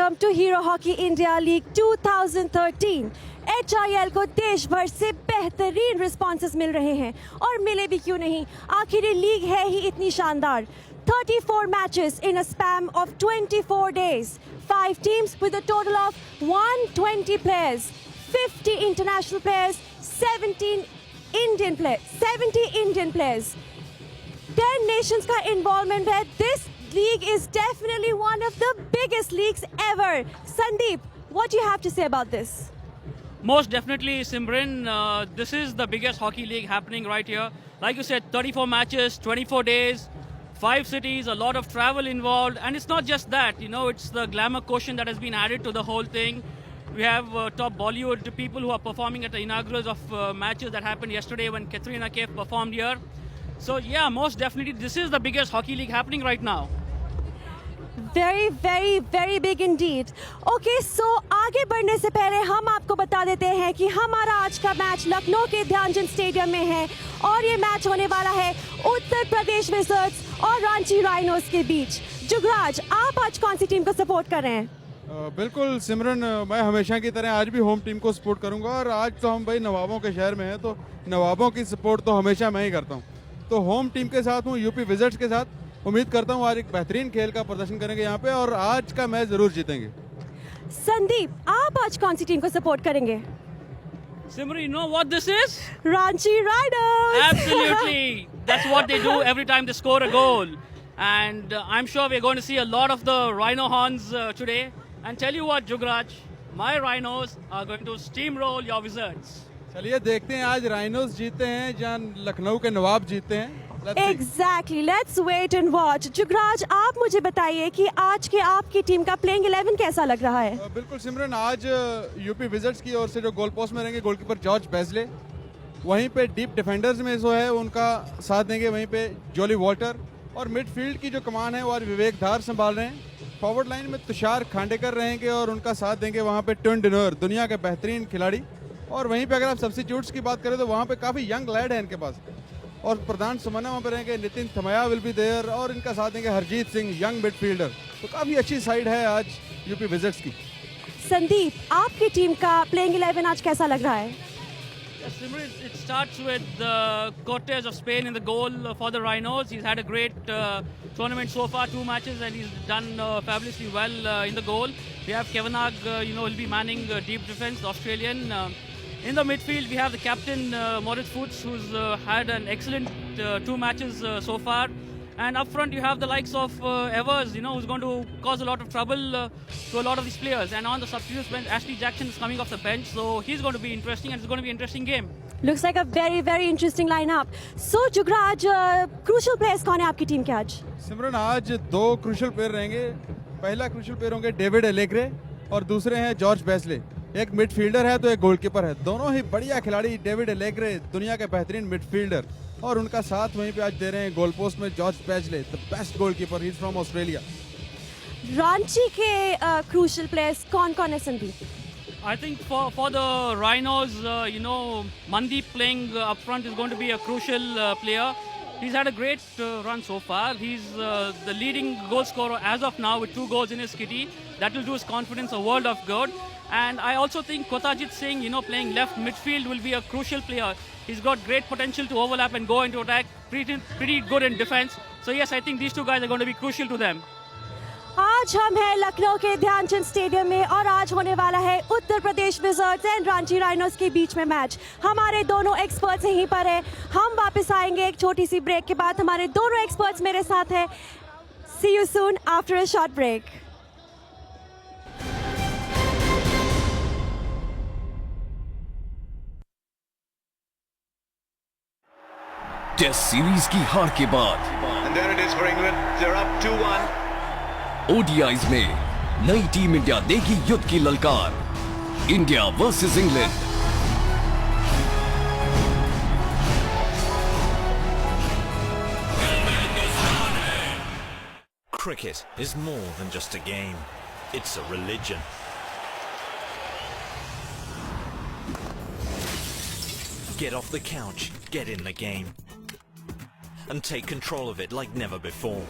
Welcome to Hero Hockey India League 2013। HIL को देश भर से बेहतरीन रिस्पॉन्सेस मिल रहे हैं और मिले भी क्यों नहीं, आखिर ये लीग है ही इतनी शानदार। 34 matches in a span of 24 days, 5 teams with a total of 120 players, 50 international players, 70 Indian players, 10 nations का involvement है। This league is definitely one of the biggest leagues ever. Sandeep, what do you have to say about this? Most definitely, Simran. This is the biggest hockey league happening right here. Like you said, 34 matches, 24 days, 5 cities, a lot of travel involved. And it's not just that, you know, it's the glamour quotient that has been added to the whole thing. We have top Bollywood people who are performing at the inaugurals of matches that happened yesterday when Katrina Kaif performed here. So yeah, most definitely, this is the biggest hockey league happening right now. Very, very, very big indeed. Okay, so आगे बढ़ने से पहले हम आपको बता देते हैं कि हमारा आज का मैच लखनऊ के ध्यानचंद स्टेडियम में है और ये मैच होने वाला है उत्तर प्रदेश विजर्ड्स और रांची राइनोस के बीच। जुगराज, आप आज कौन सी टीम को सपोर्ट कर रहे हैं? बिल्कुल सिमरन, मैं हमेशा की तरह आज भी होम टीम को सपोर्ट करूंगा और आज तो हम भाई नवाबों के शहर में हैं तो नवाबों की सपोर्ट तो हमेशा मैं ही करता हूं। तो होम टीम के साथ हूं, यूपी विजर्ड्स के साथ। उम्मीद करता हूं आज एक बेहतरीन खेल का प्रदर्शन करेंगे यहाँ पे और आज का मैच जरूर जीतेंगे। संदीप, आप आज कौन सी टीम को सपोर्ट करेंगे? Simran, you know what this is? Ranchi Rhinos. Absolutely. That's what they do every time they score a goal. And I'm sure we're going to see a lot of the Rhino horns today. And tell you what, Jugraj, my Rhinos are going to steamroll your Wizards. चलिए देखते हैं आज rhinos जीतते हैं जहाँ लखनऊ के नवाब जीतते हैं। Exactly. Let's wait and watch. Jugraj, आप मुझे बताइए कि आज के आपकी टीम का प्लेइंग 11 कैसा लग रहा है? बिल्कुल सिमरन, आज यूपी विजर्ड्स की ओर से जो गोल पोस्ट में रहेंगे गोलकीपर जॉर्ज बेजले, वहीं पे डीप डिफेंडर्स में जो है उनका साथ देंगे, वहीं पे जॉली वॉल्टर, और मिडफील्ड की जो कमान है वो आज विवेक धार संभाल रहे हैं। फॉरवर्ड लाइन में तुषार खांडेकर रहेंगे और उनका साथ देंगे वहाँ पे ट्विन डिनर, दुनिया के बेहतरीन खिलाड़ी। और वहीं पे अगर आप सब्स्टिट्यूट्स की बात करें तो वहाँ पे काफ़ी यंग लैड है इनके पास, और प्रधान सुमना वहाँ पे रहेंगे, नितिन थमया विल बी देयर, और इनका साथ देंगे हरजीत सिंह, यंग मिडफील्डर। तो काफ़ी अच्छी साइड है आज यूपी विजर्ड्स की। संदीप, आपकी टीम का प्लेइंग 11 आज कैसा लग रहा है? Yes, Simran, it starts with Cortez of Spain in the goal for the Rhinos. He's had a great tournament so far, 2 matches, and he's done fabulously well in the goal. We have Kevinag, will be manning deep defense, the Australian. In the midfield, we have the captain, Moritz Fuchs, who's had an excellent 2 matches so far. And up front, you have the likes of Evers, who's going to cause a lot of trouble to a lot of these players. And on the substitutes bench, Ashley Jackson is coming off the bench, so he's going to be interesting, and it's going to be an interesting game. Looks like a very, very interesting lineup. So, Jugraj, crucial players कौन है आपकी team के आज? सिमरन, आज 2 crucial player रहेंगे। पहला crucial player होंगे David Alegre और दूसरे हैं जॉर्ज बेस्ले। एक मिडफील्डर है तो एक गोलकीपर है, दोनों ही बढ़िया खिलाड़ी। डेविड एलेग्रे दुनिया के बेहतरीन मिडफील्डर, और उनका साथ वहीं पे आज दे रहे हैं गोल पोस्ट में George Beasley, the best goalkeeper, he is from Australia. Ranchi के क्रूशियल प्लेयर्स कौन-कौन है Sandeep? I think for the Rhinos, Mandeep playing up front is going to be a crucial player. He's had a great run so far. He's the leading goal scorer as of now with 2 goals in his kitty. That will do his confidence a world of good. And I also think Kotajit Singh, playing left midfield will be a crucial player. He's got great potential to overlap and go into attack. Pretty good in defense. So yes, I think these 2 guys are going to be crucial to them. आज हम हैं लखनऊ के Dhyanchand stadium में और आज होने वाला है Uttar Pradesh wizards and Ranchi rhinos के बीच में मैच। हमारे दोनों एक्सपर्ट्स यहीं पर हैं। हम वापस आएंगे एक छोटी सी ब्रेक के बाद। हमारे दोनों एक्सपर्ट्स मेरे साथ हैं। See you soon after a short break. Test series की हार के बाद And there it is for England. They're up 2-1. ODIs में नई टीम इंडिया देगी युद्ध की ललकार। India versus England. Cricket is more than just a game. It's a religion. Get off the couch, get in the game, and take control of it like never before.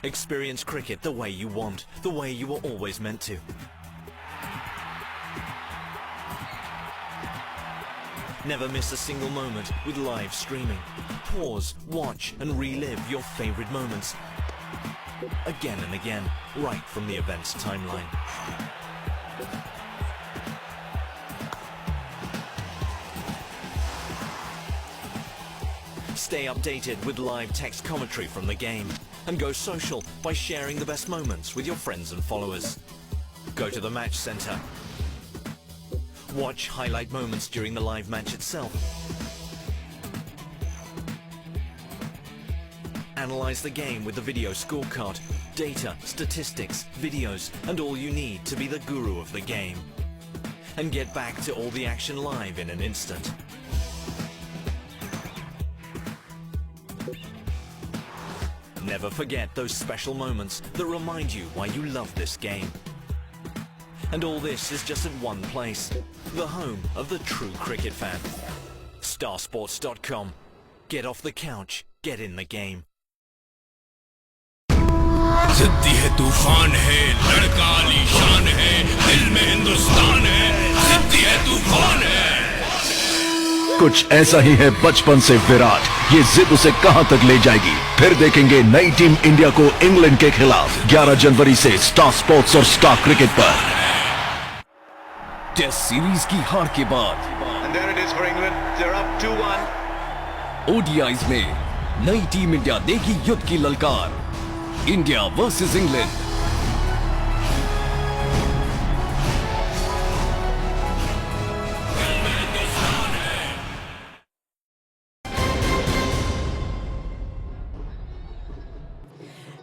Experience cricket the way you want, the way you were always meant to. Never miss a single moment with live streaming. Pause, watch and relive your favorite moments. Again and again, right from the event's timeline. Stay updated with live text commentary from the game. And go social by sharing the best moments with your friends and followers. Go to the match center. Watch highlight moments during the live match itself. Analyze the game with the video scorecard, data, statistics, videos, and all you need to be the guru of the game. And get back to all the action live in an instant. Never forget those special moments that remind you why you love this game. And all this is just at one place, the home of the true cricket fan. Starsports.com. Get off the couch, get in the game. जिद्दी है तूफान है लड़का आलीशान है दिल में हिंदुस्तान है जिद्दी है तूफान है कुछ ऐसा ही है बचपन से विराट, ये जिद उसे कहां तक ले जाएगी। फिर देखेंगे नई टीम इंडिया को इंग्लैंड के खिलाफ 11 जनवरी से स्टार स्पोर्ट्स और स्टार क्रिकेट पर। टेस्ट सीरीज की हार के बाद And there it is for England. They're up 2-1. ODIs में नई टीम इंडिया देगी युद्ध की ललकार। India versus England.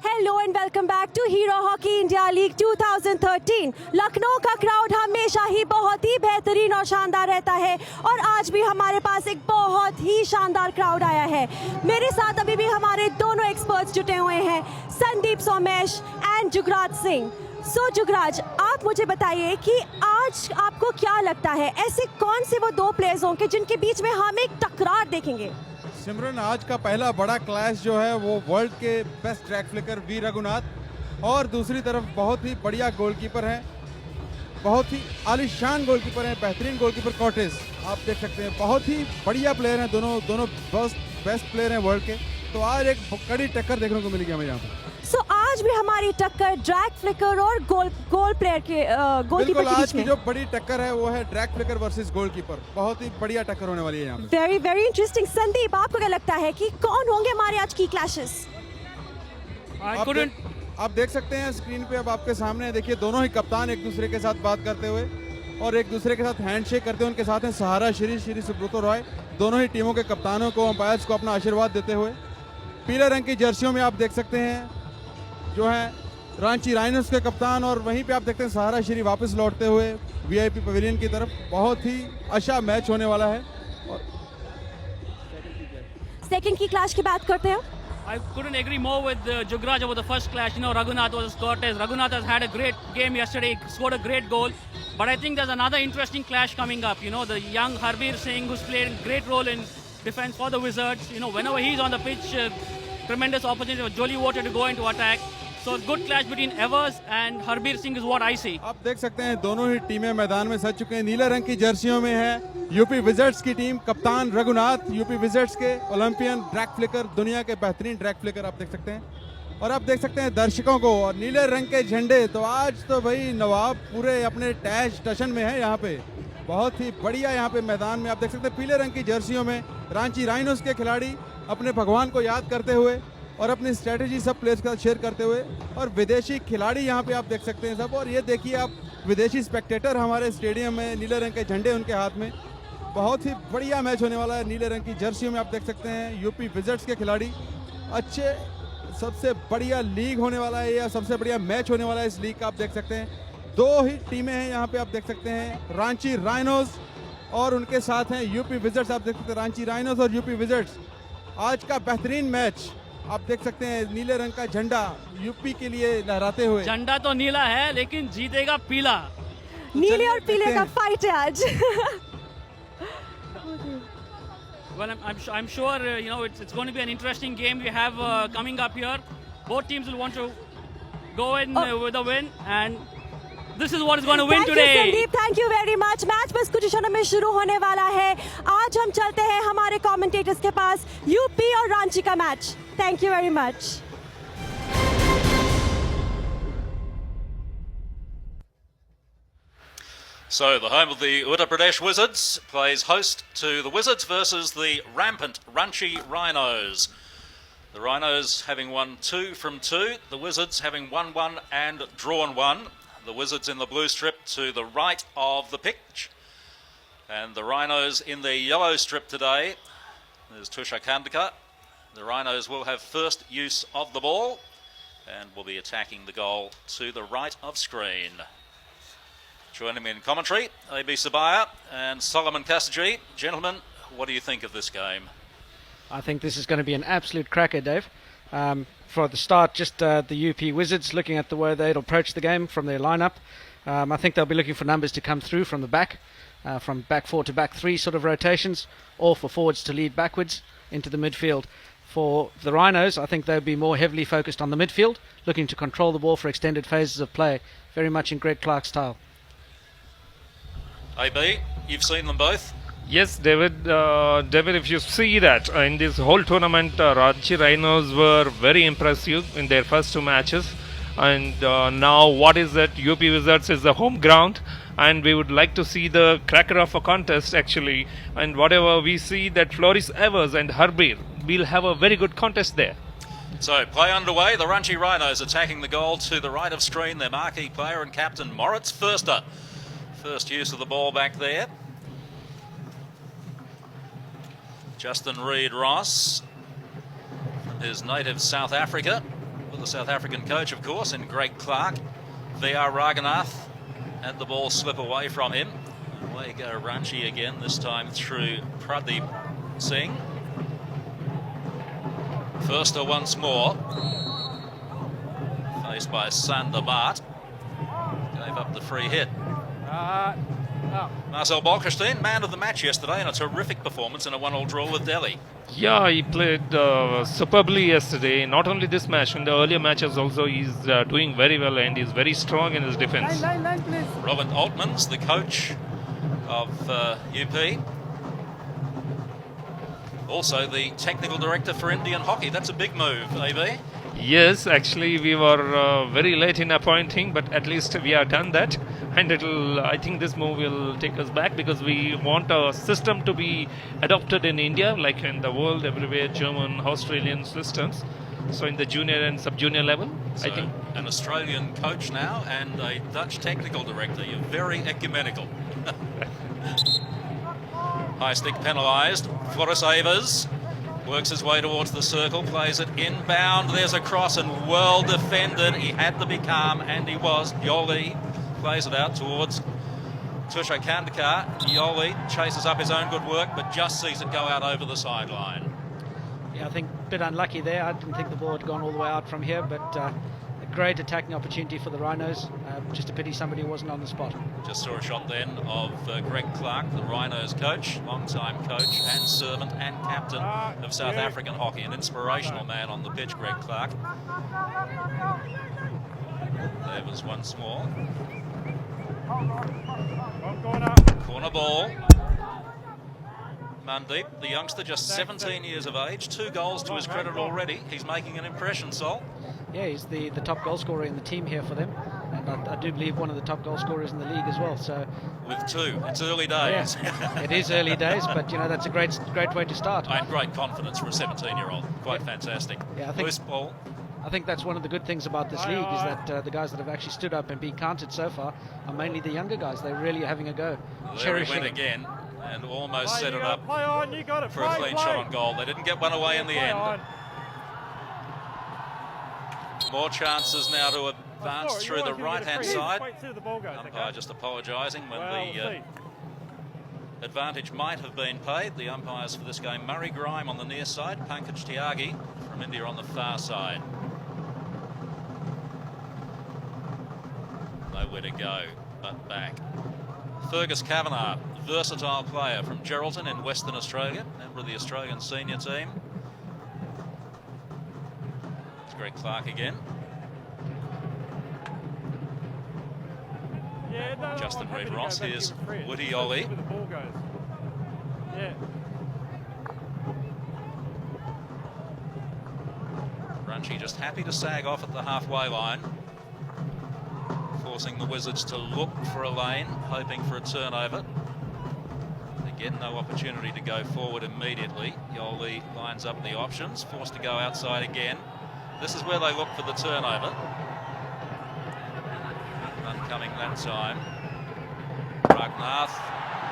Hello and welcome back to Hero Hockey India League 2013। Lucknow का क्राउड हमेशा ही बहुत ही बेहतरीन और शानदार रहता है और आज भी हमारे पास एक बहुत ही शानदार क्राउड आया है। मेरे साथ अभी भी हमारे दोनों एक्सपर्ट्स जुटे हुए हैं, संदीप सोमेश एंड जुगराज सिंह। सो जुगराज, आप मुझे बताइए कि आज आपको क्या लगता है, ऐसे कौन से वो दो प्लेयर्स होंगे जिनके बीच में हम एक टकरार देखेंगे? सिमरन, आज का पहला बड़ा क्लैश जो है वो वर्ल्ड के best track flicker V Raghunath और दूसरी तरफ बहुत ही बढ़िया गोलकीपर हैं, बहुत ही आलीशान गोलकीपर हैं, बेहतरीन गोलकीपर कॉटेज। आप देख सकते हैं बहुत ही बढ़िया प्लेयर हैं, दोनों बेस्ट प्लेयर हैं वर्ल्ड के। तो आज एक कड़ी टक्कर देखने को मिलेगी हमें यहाँ पर। सो आज भी हमारी टक्कर ड्रैग फ्लिकर और गोल प्लेयर के गोलकीपर के बीच में। आज की जो बड़ी टक्कर है वो है ड्रैग फ्लिकर वर्सेस गोलकीपर। बहुत ही बढ़िया टक्कर होने वाली है यहाँ पे। Very very interesting. संदीप, आपको क्या लगता है कि कौन होंगे हमारे आज की क्लैशेस? आप देख सकते हैं स्क्रीन पे, अब आपके सामने देखिए दोनों ही कप्तान एक दूसरे के साथ बात करते हुए और एक दूसरे के साथ हैंडशेक करते हुए। उनके साथ हैं सहारा श्री सुब्रतो रॉय, दोनों ही टीमों के कप्तानों को, अंपायर्स को अपना आशीर्वाद देते हुए। पीले रंग की जर्सियों में आप देख सकते हैं जो है रांची राइनोस के कप्तान और वहीं पे आप देखते हैं सहारा श्री वापस लौटते हुए वीआईपी पवेलियन की तरफ। बहुत ही अच्छा मैच होने वाला है। और सेकंड की क्लैश की बात करते हैं। I couldn't agree more with Jugraj about the first clash. You know, Raghunath was Cortez. Raghunath has had a great game yesterday, scored a great goal. But I think there's another interesting clash coming up. You know, the young Harbir Singh, who's played a great role in defense for the Wizards. You know, whenever he's on the pitch, tremendous opportunity for Jolly Water to go into attack. So good clash between Evers and Harbir Singh is what I see. आप देख सकते हैं दोनों ही टीमें मैदान में सज चुके हैं। नीले रंग की जर्सियों में है यूपी विजर्ड्स की टीम, कप्तान रघुनाथ, यूपी विजर्ड्स के ओलंपियन ड्रैग फ्लिकर, दुनिया के बेहतरीन ड्रैग फ्लिकर आप देख सकते हैं। और आप देख सकते हैं दर्शकों को और नीले रंग के झंडे। तो आज तो भाई नवाब पूरे अपने टैश टशन में है यहाँ पे। बहुत ही बढ़िया यहाँ पे मैदान में आप देख सकते हैं पीले रंग की जर्सियों में रांची राइनोस के खिलाड़ी अपने भगवान को याद करते हुए और अपनी स्ट्रेटेजी सब प्लेयर्स के साथ शेयर करते हुए, और विदेशी खिलाड़ी यहाँ पे आप देख सकते हैं सब। और ये देखिए आप विदेशी स्पेक्टेटर हमारे स्टेडियम में, नीले रंग के झंडे उनके हाथ में। बहुत ही बढ़िया मैच होने वाला है। नीले रंग की जर्सियों में आप देख सकते हैं यूपी विजर्ड्स के खिलाड़ी। अच्छे सबसे बढ़िया लीग होने वाला है या सबसे बढ़िया मैच होने वाला है इस लीग का। आप देख सकते हैं दो ही टीमें हैं यहाँ पे। आप देख सकते हैं रांची राइनोस और उनके साथ हैं यूपी विजर्ड्स। आप देख सकते हैं रांची राइनोस और यूपी विजर्ड्स। आज का बेहतरीन मैच आप देख सकते हैं। नीले रंग का झंडा यूपी के लिए लहराते हुए। झंडा तो नीला है लेकिन जीतेगा पीला। नीले और पीले का फाइट है आज। Well, I'm sure you know it's going to be an interesting game we have coming up here. Both teams will want to go in with a win, and this is what is going to win today. Sandeep, thank you very much. Match बस कुछ क्षणों में शुरू होने वाला है. आज हम चलते हैं हमारे कमेंटेटर्स के पास. यूपी और रांची का match. Thank you very much. So the home of the Uttar Pradesh Wizards plays host to the Wizards versus the rampant Ranchi Rhinos. The Rhinos having won 2 from 2, the Wizards having won 1 and drawn 1. The Wizards in the blue strip to the right of the pitch, and the Rhinos in the yellow strip today. There's Tusha Kandika. The Rhinos will have first use of the ball and will be attacking the goal to the right of screen. Joining me in commentary, AB Sabaya and Solomon Kasaji. Gentlemen, what do you think of this game? I think this is going to be an absolute cracker, Dave. For the start, just the UP Wizards, looking at the way they'll approach the game from their lineup. I think they'll be looking for numbers to come through from the back, from back 4 to back 3 sort of rotations, or for forwards to lead backwards into the midfield. For the Rhinos, I think they'll be more heavily focused on the midfield, looking to control the ball for extended phases of play, very much in Greg Clark's style. AB, you've seen them both. Yes, David. David, if you see that in this whole tournament, Ranchi Rhinos were very impressive in their first 2 matches. And now what is that? UP Wizards is the home ground. And we would like to see the cracker of a contest, actually. And whatever we see that Floris Evers and Harbir will have a very good contest there. So, play underway. The Ranchi Rhinos attacking the goal to the right of screen. Their marquee player and captain, Moritz Förster. First use of the ball back there. Justin Reid Ross, from his native South Africa, with the South African coach, of course, in Greg Clark. VR Raghunath had the ball slip away from him. Away go Ranchi again, this time through Pradeep Singh. Förster once more, faced by Sander Bart. Gave up the free hit. Marcel Bolkestein, man of the match yesterday, in a terrific performance in a 1-1 draw with Delhi. Yeah, he played superbly yesterday. Not only this match, in the earlier matches also, he's doing very well and he's very strong in his defense. Robert Altmans, the coach of UP. Also the technical director for Indian hockey. That's a big move, AB. Yes, actually we were very late in appointing, but at least we have done that. And I think this move will take us back, because we want a system to be adopted in India, like in the world everywhere, German, Australian systems. So in the junior and sub-junior level, so I think. An Australian coach now and a Dutch technical director. You're very ecumenical. High stick penalised. Floris Evers works his way towards the circle, plays it inbound. There's a cross and well defended. He had to be calm, and he was. Yoli plays it out towards Tusha Kandika. Yoli chases up his own good work, but just sees it go out over the sideline. Yeah, I think a bit unlucky there. I didn't think the ball had gone all the way out from here, but a great attacking opportunity for the Rhinos. Just a pity somebody wasn't on the spot. Just saw a shot then of Greg Clark, the Rhinos coach, long-time coach and servant and captain of South African hockey, an inspirational man on the pitch, Greg Clark. There was once more. Corner ball. Mandeep, the youngster, just 17 years of age, 2 goals to his credit already. He's making an impression, Sol. Yeah, he's the top goal scorer in the team here for them, and I do believe one of the top goal scorers in the league as well. So with 2, it's early days. Yeah, it is early days, but you know, that's a great way to start. And great confidence for a 17-year-old. Quite fantastic. Yeah, I think that's one of the good things about this league, is that the guys that have actually stood up and been counted so far are mainly the younger guys. They're really having a go. There he went again and almost set it up for a clean shot on goal. They didn't get one away in the end. More chances now to advance through the right-hand side. Umpire just apologising when the advantage might have been paid. The umpires for this game, Murray Grime on the near side, Pankaj Tyagi from India on the far side. Nowhere to go but back. Fergus Kavanagh, versatile player from Geraldton in Western Australia, member of the Australian senior team. Greg Clark again. Justin Reid Ross. Here's Woody Ollie. Ranchi just happy to sag off at the halfway line, forcing the Wizards to look for a lane, hoping for a turnover. Again, no opportunity to go forward immediately. Yoli lines up the options, forced to go outside again. This is where they look for the turnover. None coming that time. Ragnath,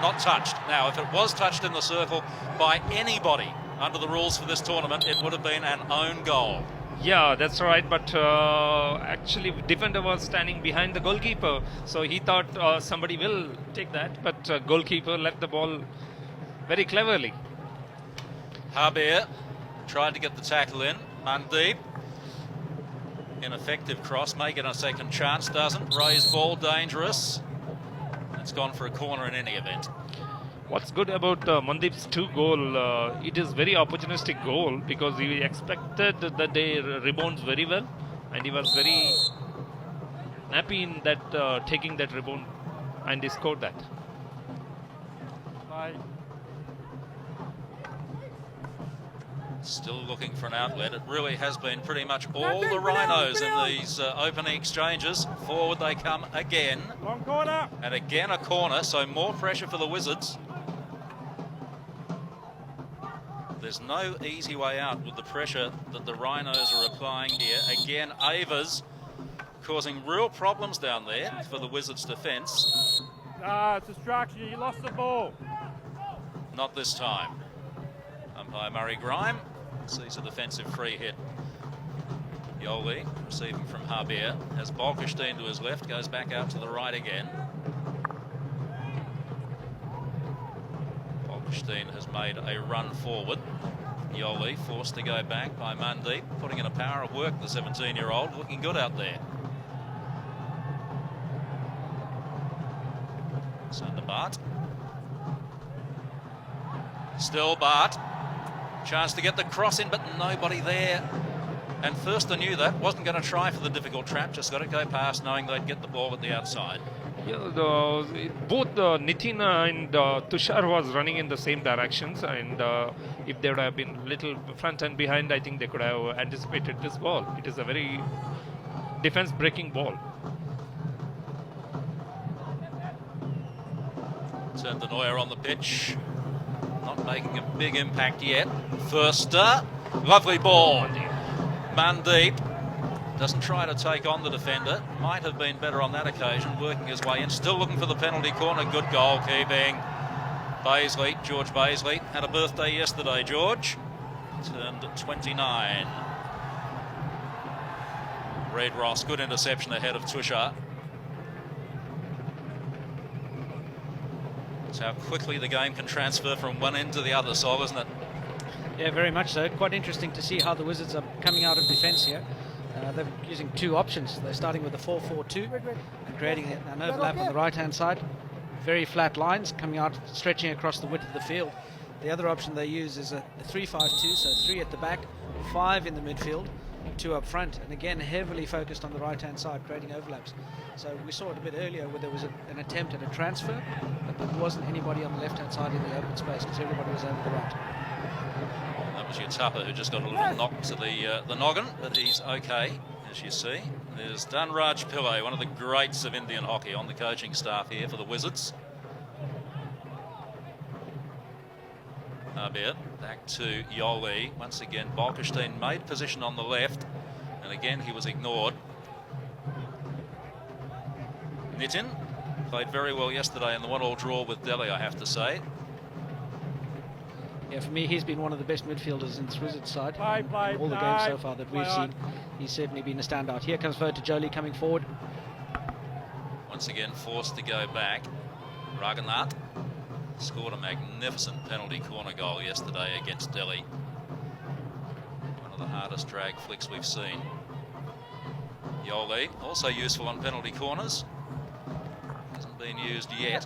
not touched. Now, if it was touched in the circle by anybody under the rules for this tournament, it would have been an own goal. Yeah, that's right, but actually defender was standing behind the goalkeeper, so he thought somebody will take that, but goalkeeper left the ball very cleverly. Habir tried to get the tackle in. Mandeep, ineffective cross, may get a second chance, doesn't. Raised ball, dangerous. It's gone for a corner in any event. What's good about Mandeep's 2 goal, it is very opportunistic goal because he expected that they rebounds very well and he was very happy in that taking that rebound and he scored that. Still looking for an outlet. It really has been pretty much all the Rhinos in these opening exchanges. Forward they come again. Long corner. And again a corner, so more pressure for the Wizards. There's no easy way out with the pressure that the Rhinos are applying here. Again, Avers causing real problems down there for the Wizards' defence. It's a distraction. You lost the ball. Not this time. Umpire Murray Grime sees a defensive free hit. Yoli receiving from Habir. Has Bolkestein to his left, goes back out to the right again. Bolkestein has made a run forward. Yoli forced to go back by Mandeep, putting in a power of work, the 17-year-old, looking good out there. Sander Bart. Still Bart. Chance to get the cross in, but nobody there. And Thurston knew that, wasn't going to try for the difficult trap, just got to go past knowing they'd get the ball at the outside. Yeah, both Nitin and Tushar was running in the same directions, and if they would have been little front and behind, I think they could have anticipated this ball. It is a very defense-breaking ball. Turned the Neuer on the pitch. Not making a big impact yet. Förster, lovely ball. Mandeep doesn't try to take on the defender. Might have been better on that occasion, working his way in. Still looking for the penalty corner. Good goalkeeping. Baisley, George Baisley, had a birthday yesterday, George. Turned 29. Reid Ross, good interception ahead of Tushar. That's how quickly the game can transfer from one end to the other, Sol, isn't it? Yeah, very much so. Quite interesting to see how the Wizards are coming out of defence here. They're using 2 options. They're starting with a 4-4-2 and creating an overlap on the right-hand side. Very flat lines coming out, stretching across the width of the field. The other option they use is a 3-5-2, so 3 at the back, 5 in the midfield, 2 up front, and again heavily focused on the right-hand side, creating overlaps. So we saw it a bit earlier where there was an attempt at a transfer, but there wasn't anybody on the left-hand side in the open space because everybody was over the right. That was Uttar, who just got a little knock to the noggin, but he's okay, as you see. There's Dhanraj Pillay, one of the greats of Indian hockey, on the coaching staff here for the Wizards. Habir back to Yoli. Once again, Bolkestein made position on the left, and again he was ignored. Nitin played very well yesterday in the 1-1 draw with Delhi, I have to say. Yeah, for me, he's been one of the best midfielders in this Wizards side. Play, all the games so far that we've seen, he's certainly been a standout. Here comes Vote to Jolie coming forward. Once again, forced to go back. Raghunath scored a magnificent penalty corner goal yesterday against Delhi. One of the hardest drag flicks we've seen. Yoli, also useful on penalty corners. Hasn't been used yet,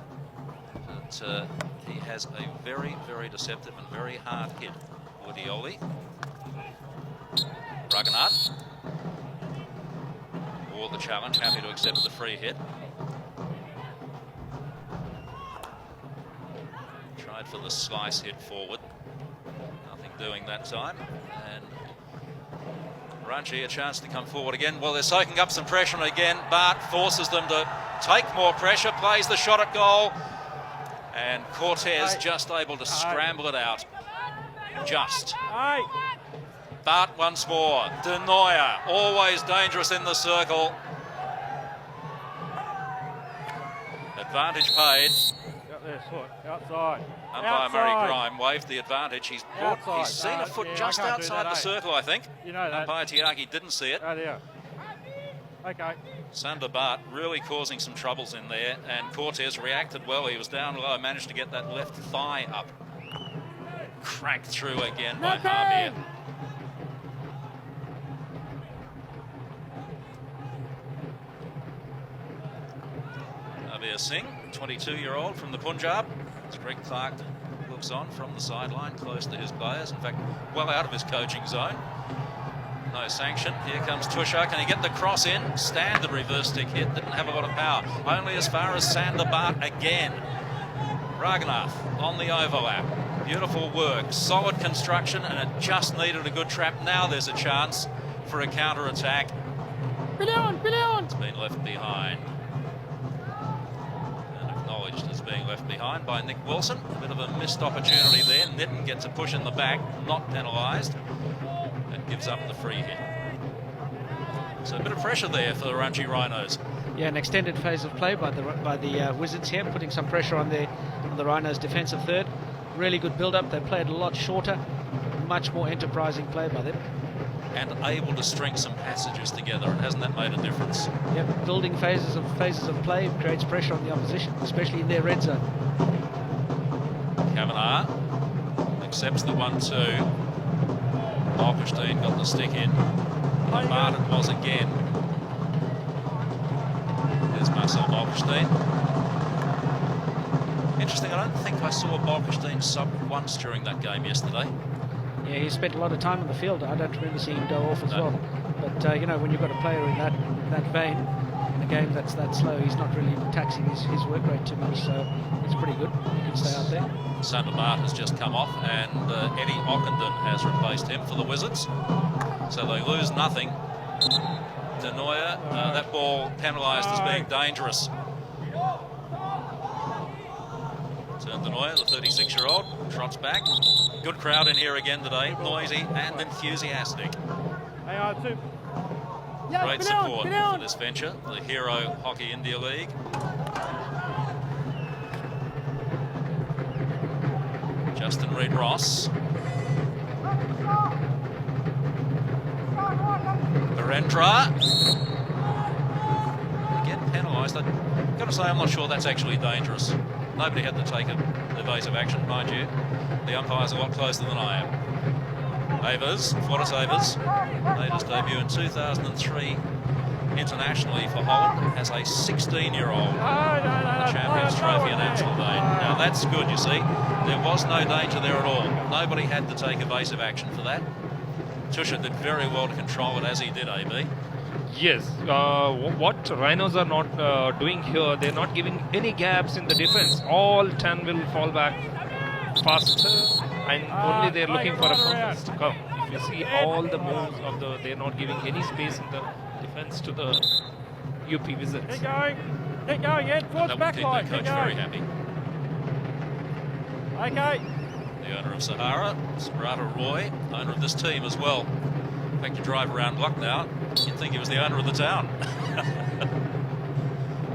but he has a very, very deceptive and very hard hit. Woody Yoli. Raghunath toward the challenge, happy to accept the free hit. Tried for the slice hit forward. Nothing doing that time. And Ranchi a chance to come forward again. Well, they're soaking up some pressure again. Bart forces them to take more pressure, plays the shot at goal. And Cortez just able to scramble it out. Just. Bart once more. Denoya, always dangerous in the circle. Advantage paid. Out there, foot. Outside. Umpire Murray Grime waved the advantage. He's seen a foot just I can't do outside that, the circle, I think. You know that. Umpire Tiaki didn't see it. Oh, dear. Okay. Sander Bart really causing some troubles in there, and Cortez reacted well. He was down low, managed to get that left thigh up. Cracked through again by Harbier. Harbier Singh, 22-year-old from the Punjab. As Greg Clark looks on from the sideline, close to his players. In fact, well out of his coaching zone. No sanction. Here comes Tushar. Can he get the cross in? Standard reverse stick hit. Didn't have a lot of power. Only as far as Sander Bart again. Raghunath on the overlap. Beautiful work. Solid construction, and it just needed a good trap. Now there's a chance for a counter-attack. It's been left behind. And acknowledged as being left behind by Nick Wilson. A bit of a missed opportunity there. Nitten gets a push in the back. Not penalised. Gives up the free hit. So a bit of pressure there for the Ranchi Rhinos. Yeah, an extended phase of play by the Wizards here, putting some pressure on the Rhinos' defensive third. Really good build-up. They played a lot shorter, much more enterprising play by them. And able to string some passages together, and hasn't that made a difference? Yep, building phases of play creates pressure on the opposition, especially in their red zone. Kavanagh accepts the 1-2. Balkestein got the stick in. Bart it was again. There's Marcel Balkestein. Interesting, I don't think I saw Balkestein sub once during that game yesterday. Yeah, he spent a lot of time on the field. I don't remember seeing him go off as well. But, you know, when you've got a player in that vein, in a game that's that slow, he's not really taxing his work rate too much, so it's pretty good. He can stay out there. Sander Bart has just come off, and Eddie Ockenden has replaced him for the Wizards. So they lose nothing. Denoya, that ball penalised as being dangerous. Turn Denoya, the 36-year-old, trots back. Good crowd in here again today, noisy and enthusiastic. Great support for this venture, the Hero Hockey India League. Justin Reid-Ross. Virendra. Again penalised. I've got to say, I'm not sure that's actually dangerous. Nobody had to take an evasive action, mind you. The umpire's a lot closer than I am. Avers, Fortis Avers, made his debut in 2003 internationally for Holland as a 16-year-old. The Champions Trophy in Amstelveen. Now that's good, you see. There was no danger there at all. Nobody had to take evasive action for that. Tushar did very well to control it, as he did, AB. Yes, what Rhinos are not doing here, they're not giving any gaps in the defense. All 10 will fall back faster, and only they're looking for a contest to come. If you see all the moves of they're not giving any space in the defense to the UP Wizards. Keep going, Ed. Towards That back would keep line. the coach very happy. Okay. The owner of Sahara, Subrata Roy, owner of this team as well. In fact, you drive around Lucknow, you'd think he was the owner of the town.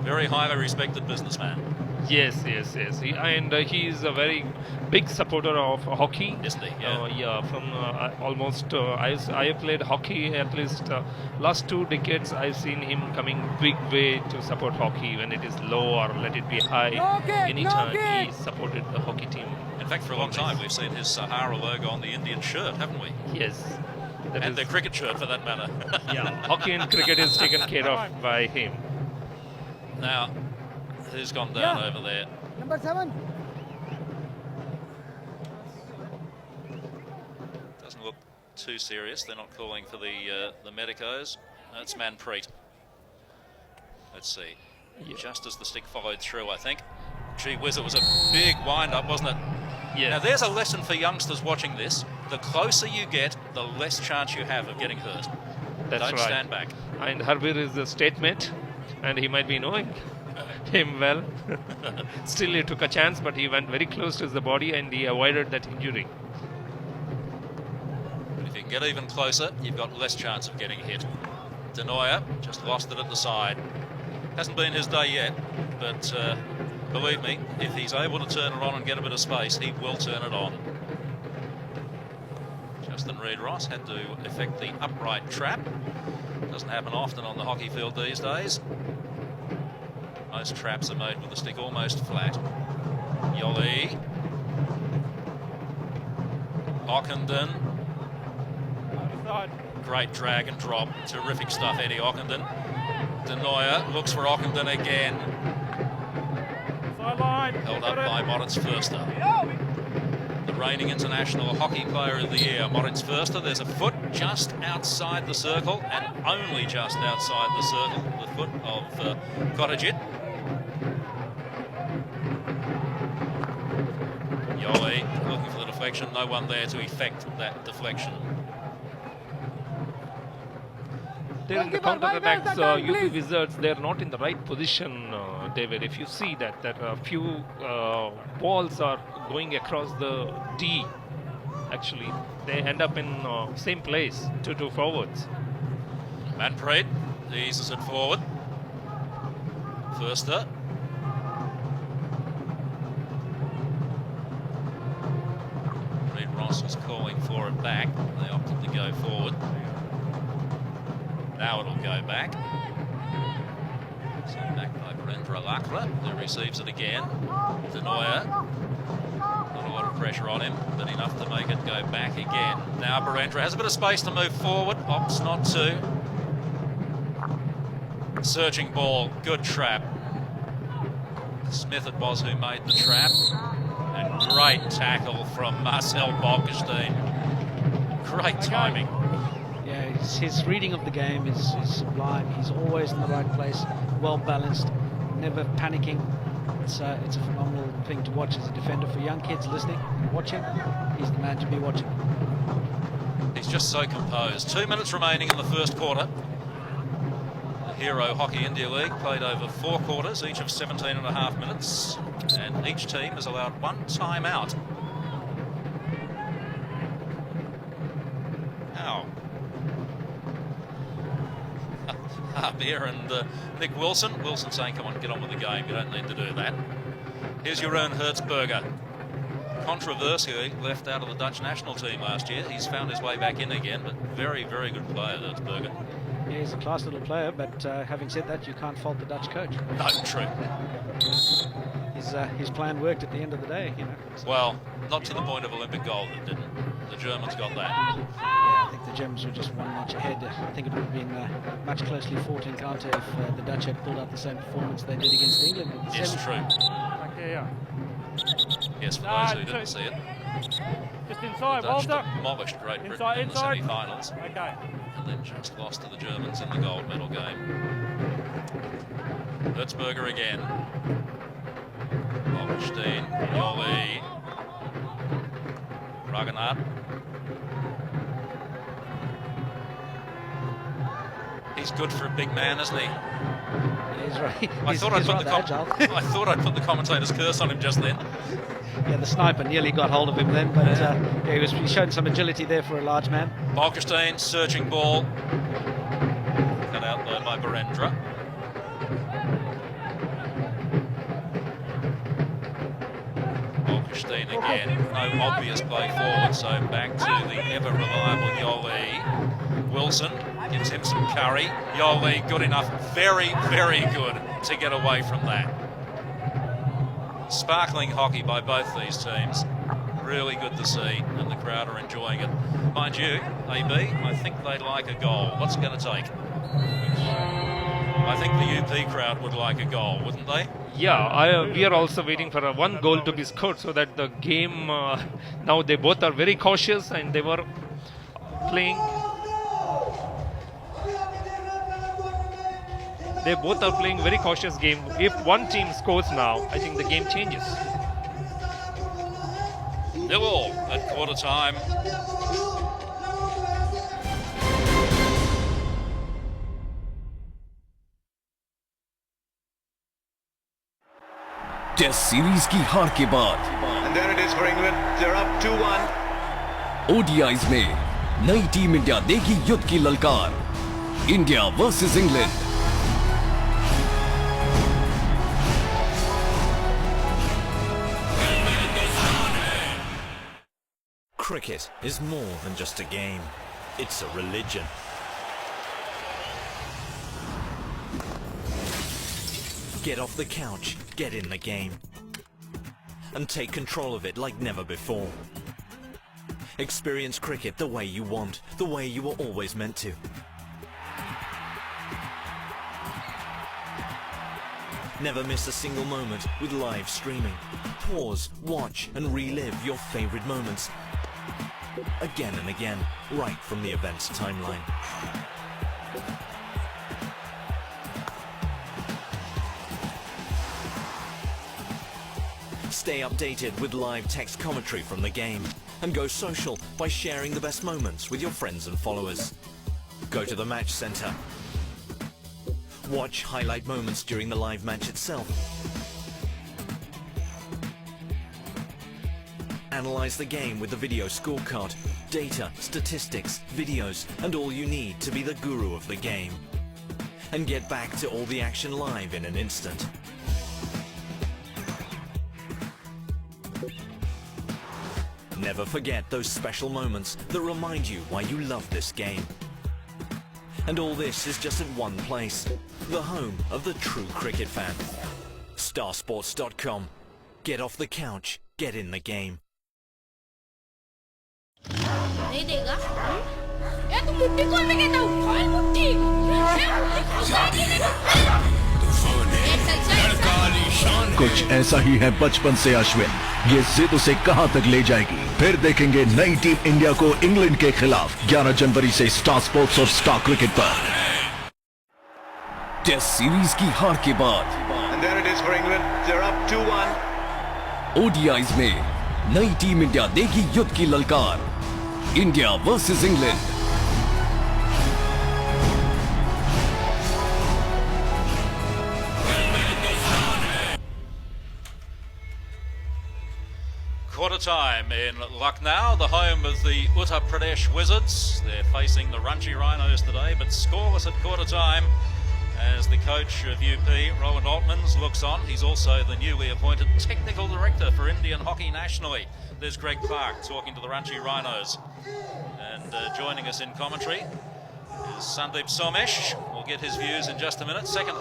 Very highly respected businessman. Yes. He's a very big supporter of hockey. Isn't he? Yeah. From almost, I have played hockey at least last 2 decades. I've seen him coming big way to support hockey when it is low or let it be high. Anytime he supported the hockey team. In fact, for a long time, we've seen his Sahara logo on the Indian shirt, haven't we? Yes. And their cricket shirt, for that matter. Yeah, hockey and cricket is taken care of by him. Now, who's gone down over there? Number 7. Doesn't look too serious. They're not calling for the medicos. That's Manpreet. Let's see. Just as the stick followed through, I think. Gee whiz, it was a big wind-up, wasn't it? Yeah. Now, there's a lesson for youngsters watching this. The closer you get, the less chance you have of getting hurt. That's Don't right. stand back. And Harbir is the state mate, and he might be knowing him well. Still, he took a chance, but he went very close to the body and he avoided that injury. But if you can get even closer, you've got less chance of getting hit. Denoyer just lost it at the side. Hasn't been his day yet, but believe me, if he's able to turn it on and get a bit of space, he will turn it on. Justin Reid-Ross had to effect the upright trap. Doesn't happen often on the hockey field these days. Most traps are made with the stick almost flat. Yoli. Ockenden. Great drag and drop. Terrific stuff, Eddie Ockenden. Denoyer looks for Ockenden again. Sideline. Held up by Moritz Förster. The reigning international hockey player of the year, Moritz Förster. There's a foot just outside the circle, and only just outside the circle, the foot of Kottajit. Yoli looking for the deflection, no one there to effect that deflection. There in the counter-attacks, UP Wizards, they're not in the right position, David. If you see that a few balls are going across the D, actually, they end up in same place, 2 forwards. Manpreet eases it forward. Förster. Reid-Ross was calling for it back. They opted to go forward. Now it'll go back. Sent back by Brendra Lakra, who receives it again. Denoyer. Not a lot of pressure on him, but enough to make it go back again. Now Brendra has a bit of space to move forward. Opts not to. Searching ball, good trap. Smith it was who made the trap. And great tackle from Marcel Bolkestein. Great timing. Yeah, his reading of the game is sublime. He's always in the right place, well balanced, never panicking. It's a phenomenal thing to watch as a defender for young kids listening. Watch him. He's the man to be watching. He's just so composed. 2 minutes remaining in the first quarter. The Hero Hockey India League played over 4 quarters, each of 17.5 minutes, and each team is allowed 1 timeout. Now, Harbir and Nick Wilson. Wilson saying, come on, get on with the game. You don't need to do that. Here's Jeroen Hertzberger. Controversially left out of the Dutch national team last year. He's found his way back in again, but very, very good player, Hertzberger. Yeah, he's a class little player, but having said that, you can't fault the Dutch coach. No, true. His plan worked at the end of the day, you know. So. Well, not to the point of Olympic gold, it didn't. The Germans got that. Yeah, I think the Germans were just one notch ahead. I think it would have been much closely fought encounter if the Dutch had pulled out the same performance they did against England. Yes, true. Back here. Yes, for those who didn't see it. Just inside, The Dutch Walter. demolished Great Britain Inside, in the inside. semi-finals, Okay. and then just lost to the Germans in the gold medal game. Hertzberger again. Bolkestein, Yoli, Raghunath. He's good for a big man, isn't he? He's right. I thought I'd put the commentator's curse on him just then. Yeah, the sniper nearly got hold of him then, but he showed some agility there for a large man. Bolkestein, searching ball. Cut out though by Barendra. Bolkestein again, no obvious play forward, so back to the ever-reliable Yoli. Wilson gives him some curry. Yoli good enough, very, very good to get away from that. Sparkling hockey by both these teams. Really good to see, and the crowd are enjoying it. Mind you, AB, I think they'd like a goal. What's it going to take? I think the UP crowd would like a goal, wouldn't they? Yeah, we are also waiting for a 1 goal to be scored so that the game, now they both are very cautious and they were playing. They both are playing very cautious game. If one team scores now, I think the game changes. 0-0 at quarter time. Test series की हार के बाद And there it is for England. They're up 2-1. ODIs में नई team India देगी युद्ध की ललकार। India versus England. Cricket is more than just a game. It's a religion. Get off the couch, get in the game, and take control of it like never before. Experience cricket the way you want, the way you were always meant to. Never miss a single moment with live streaming. Pause, watch, and relive your favorite moments again and again, right from the event's timeline. Stay updated with live text commentary from the game, and go social by sharing the best moments with your friends and followers. Go to the match center. Watch highlight moments during the live match itself. Analyze the game with the video scorecard, data, statistics, videos, and all you need to be the guru of the game. And get back to all the action live in an instant. Never forget those special moments that remind you why you love this game. And all this is just at one place, the home of the true cricket fan. Starsports.com. Get off the couch, get in the game. नहीं देगा? ये तो मुट्ठी खोल के कहता हूँ, खोल मुट्ठी। ये मुट्ठी खोल कुछ ऐसा ही है बचपन से अश्विन। ये जिद उसे कहां तक ले जाएगी, फिर देखेंगे नई टीम इंडिया को इंग्लैंड के खिलाफ 11 जनवरी से स्टार स्पोर्ट्स और स्टार क्रिकेट पर। टेस्ट सीरीज की हार के बाद And there it is for England. They're up 2-1. ODIs में नई टीम इंडिया देगी युद्ध की ललकार। India versus England. Quarter time in Lucknow, the home of the Uttar Pradesh Wizards. They're facing the Ranchi Rhinos today, but scoreless at quarter time as the coach of UP, Rowan Altmans, looks on. He's also the newly appointed technical director for Indian hockey nationally. There's Greg Clark talking to the Ranchi Rhinos. And joining us in commentary is Sandeep Somesh. We'll get his views in just a minute. Second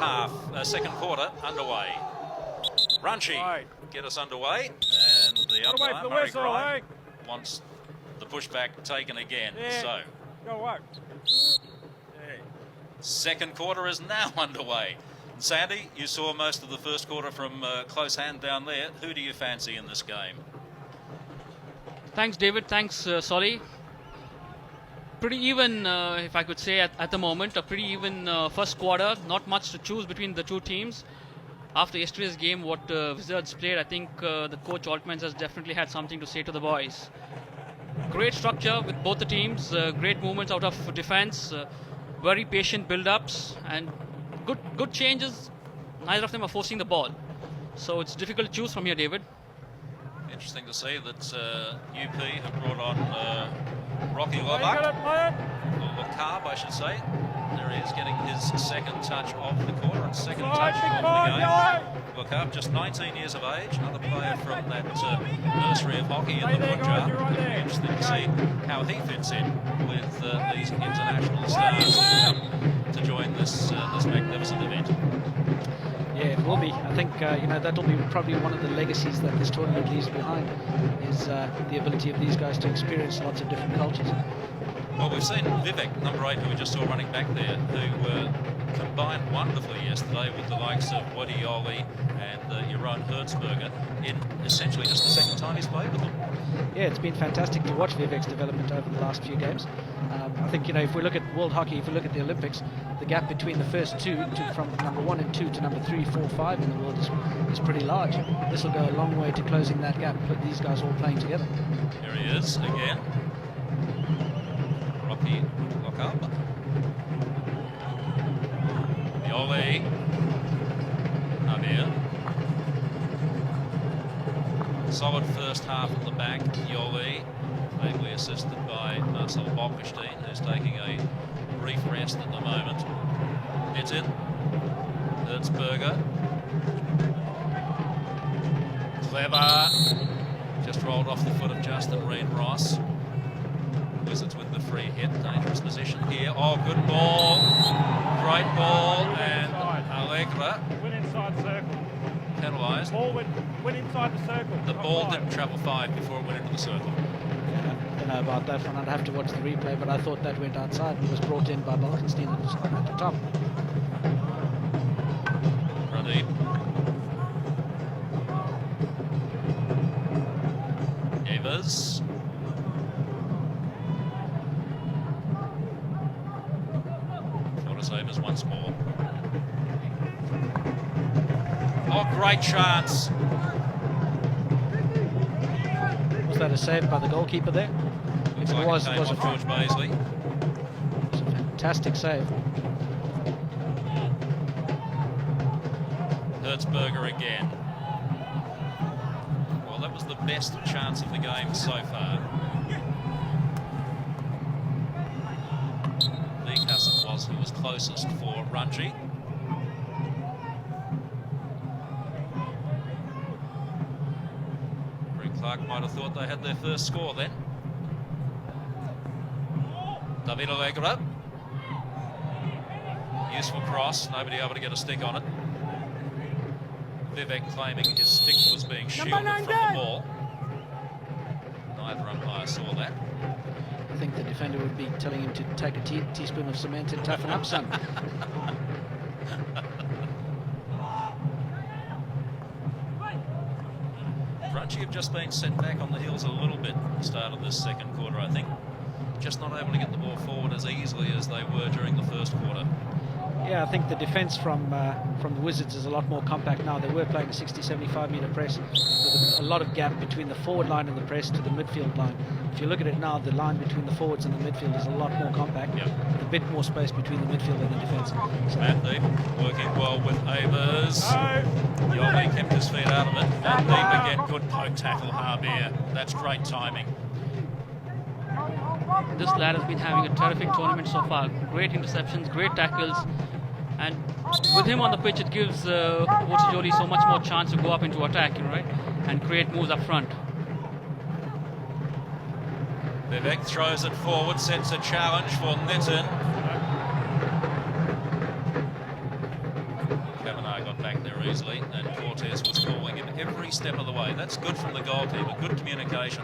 quarter underway. Ranchi get us underway, and the umpire, Murray Grime, wants the pushback taken again. So, second quarter is now underway. And Sandy, you saw most of the first quarter from close hand down there. Who do you fancy in this game? Thanks, David. Thanks, Solly. Pretty even, if I could say, at the moment. A pretty even first quarter. Not much to choose between the two teams. After yesterday's game, what Wizards played, I think the coach Altmans has definitely had something to say to the boys. Great structure with both the teams, great movements out of defense, very patient build-ups, and good changes. Neither of them are forcing the ball. So it's difficult to choose from here, David. Interesting to see that UP have brought on Rocky Lobak, or Carb, I should say. There he is, getting his second touch of the quarter and second touch of the game. Look up, just 19 years of age, another player from that nursery of hockey in the Punjab. It'll be interesting to see how he fits in with these international stars who come to join this magnificent event. Yeah, it will be. I think that'll be probably one of the legacies that this tournament leaves behind, is the ability of these guys to experience lots of different cultures. Well, we've seen Vivek, number 8, who we just saw running back there, who combined wonderfully yesterday with the likes of Wadioli and Jeroen Hertzberger in essentially just the second time he's played with them. Yeah, it's been fantastic to watch Vivek's development over the last few games. I think, you know, if we look at world hockey, if we look at the Olympics, the gap between the first two, from number 1 and 2 to number 3, 4, 5 in the world is pretty large. This will go a long way to closing that gap, but these guys all playing together. Here he is again. Rocky Lockup. Yoli. Nabir. Solid first half at the back. Yoli, ably assisted by Marcel Bolkestein, who's taking a brief rest at the moment. It's in. Hertzberger. Clever. Just rolled off the foot of Justin Reid-Ross. Wizards with the free hit. Dangerous position here. Oh, good ball. Great ball. And Allegra. Went inside circle. Penalised. Ball went inside the circle. The ball didn't travel 5 before it went into the circle. Yeah, I don't know about that one. I'd have to watch the replay, but I thought that went outside and was brought in by Bolkestein at the top. Pradeep. Evers. Fortis Evers once more. Oh, great chance. Was that a save by the goalkeeper there? Looks If like it was, it it came was off George Baisley. a fantastic save. Hertzberger again. Well, that was the best chance of the game so far. Lee Casson was who was closest for Ranchi. Clark might have thought they had their first score then. David Allegra. Useful cross, nobody able to get a stick on it. Vivek claiming his stick was being shielded from the ball. Neither umpire saw that. I think the defender would be telling him to take a teaspoon of cement and toughen up, son. Ranchi have just been sent back on the heels a little bit at the start of this second quarter, I think. Just not able to get the ball forward as easily as they were during the first quarter. Yeah, I think the defence from the Wizards is a lot more compact now. They were playing a 60-75 metre press with a lot of gap between the forward line and the press to the midfield line. If you look at it now, the line between the forwards and the midfield is a lot more compact. Yep. With a bit more space between the midfield and the defence. So Mandeep working well with Avers. Yoli kept his feet out of it. Mandeep again, good poke tackle, Harbier. That's great timing. This lad has been having a terrific tournament so far. Great interceptions, great tackles, and with him on the pitch, it gives Wojciechowski so much more chance to go up into attack, right, and create moves up front. Vivek throws it forward, sets a challenge for Nitin. Kavanagh got back there easily, and Cortez was calling him every step of the way. That's good from the goalkeeper, good communication.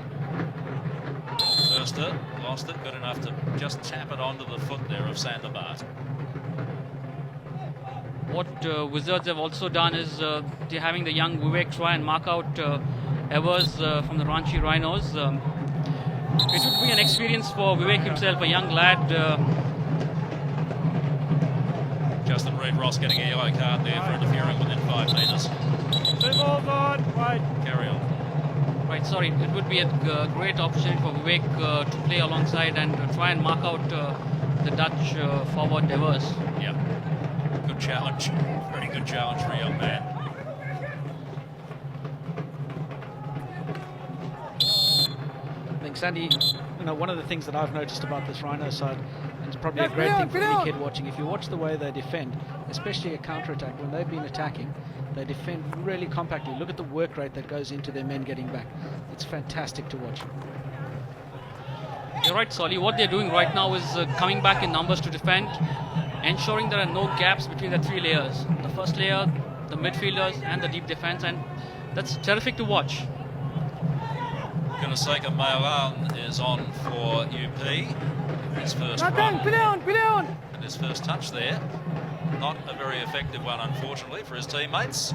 Förster lost it, good enough to just tap it onto the foot there of Sanderbart. What Wizards have also done is they're having the young Vivek try and mark out Evers from the Ranchi Rhinos. It would be an experience for Vivek himself, a young lad. Justin Reid-Ross getting a yellow card there for interfering within 5 metres. 2 balls on, wait. Carry on. Right, sorry, it would be a great opportunity for Vivek to play alongside and try and mark out the Dutch forward Evers. Yeah, good challenge. Very good challenge for a young man. I think, Sandy, you know, one of the things that I've noticed about this Rhino side, and it's probably a great thing for any kid watching, if you watch the way they defend, especially a counter-attack, when they've been attacking, they defend really compactly. Look at the work rate that goes into their men getting back. It's fantastic to watch. You're right, Solly. What they're doing right now is coming back in numbers to defend, ensuring there are no gaps between the 3 layers. The first layer, the midfielders, and the deep defense, and that's terrific to watch. Gunaseka Mayalan is on for UP. His first run and his first touch there. Not a very effective one, unfortunately, for his teammates.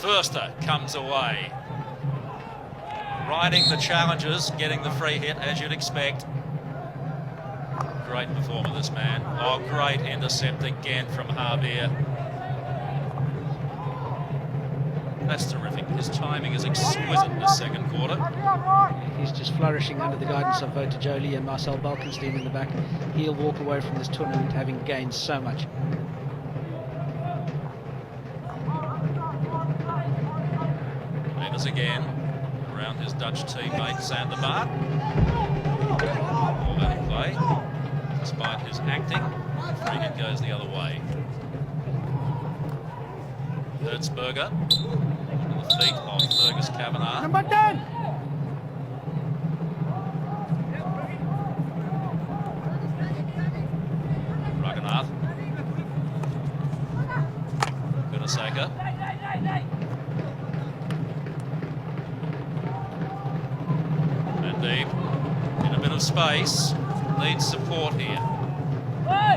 Förster comes away. Riding the challenges, getting the free hit, as you'd expect. Great performer, this man. Oh, great intercept again from Harbier. That's terrific. His timing is exquisite in this second quarter. He's just flourishing under the guidance of Wouter Jolie and Marcel Balkenstein in the back. He'll walk away from this tournament having gained so much. Venus again around his Dutch teammate Sandermaat. All that in play, despite his acting. Free hit goes the other way. Hertzberger on the feet of Fergus Kavanagh. Number 10. Raghunath. Gunaseka. And deep. In a bit of space. Needs support here.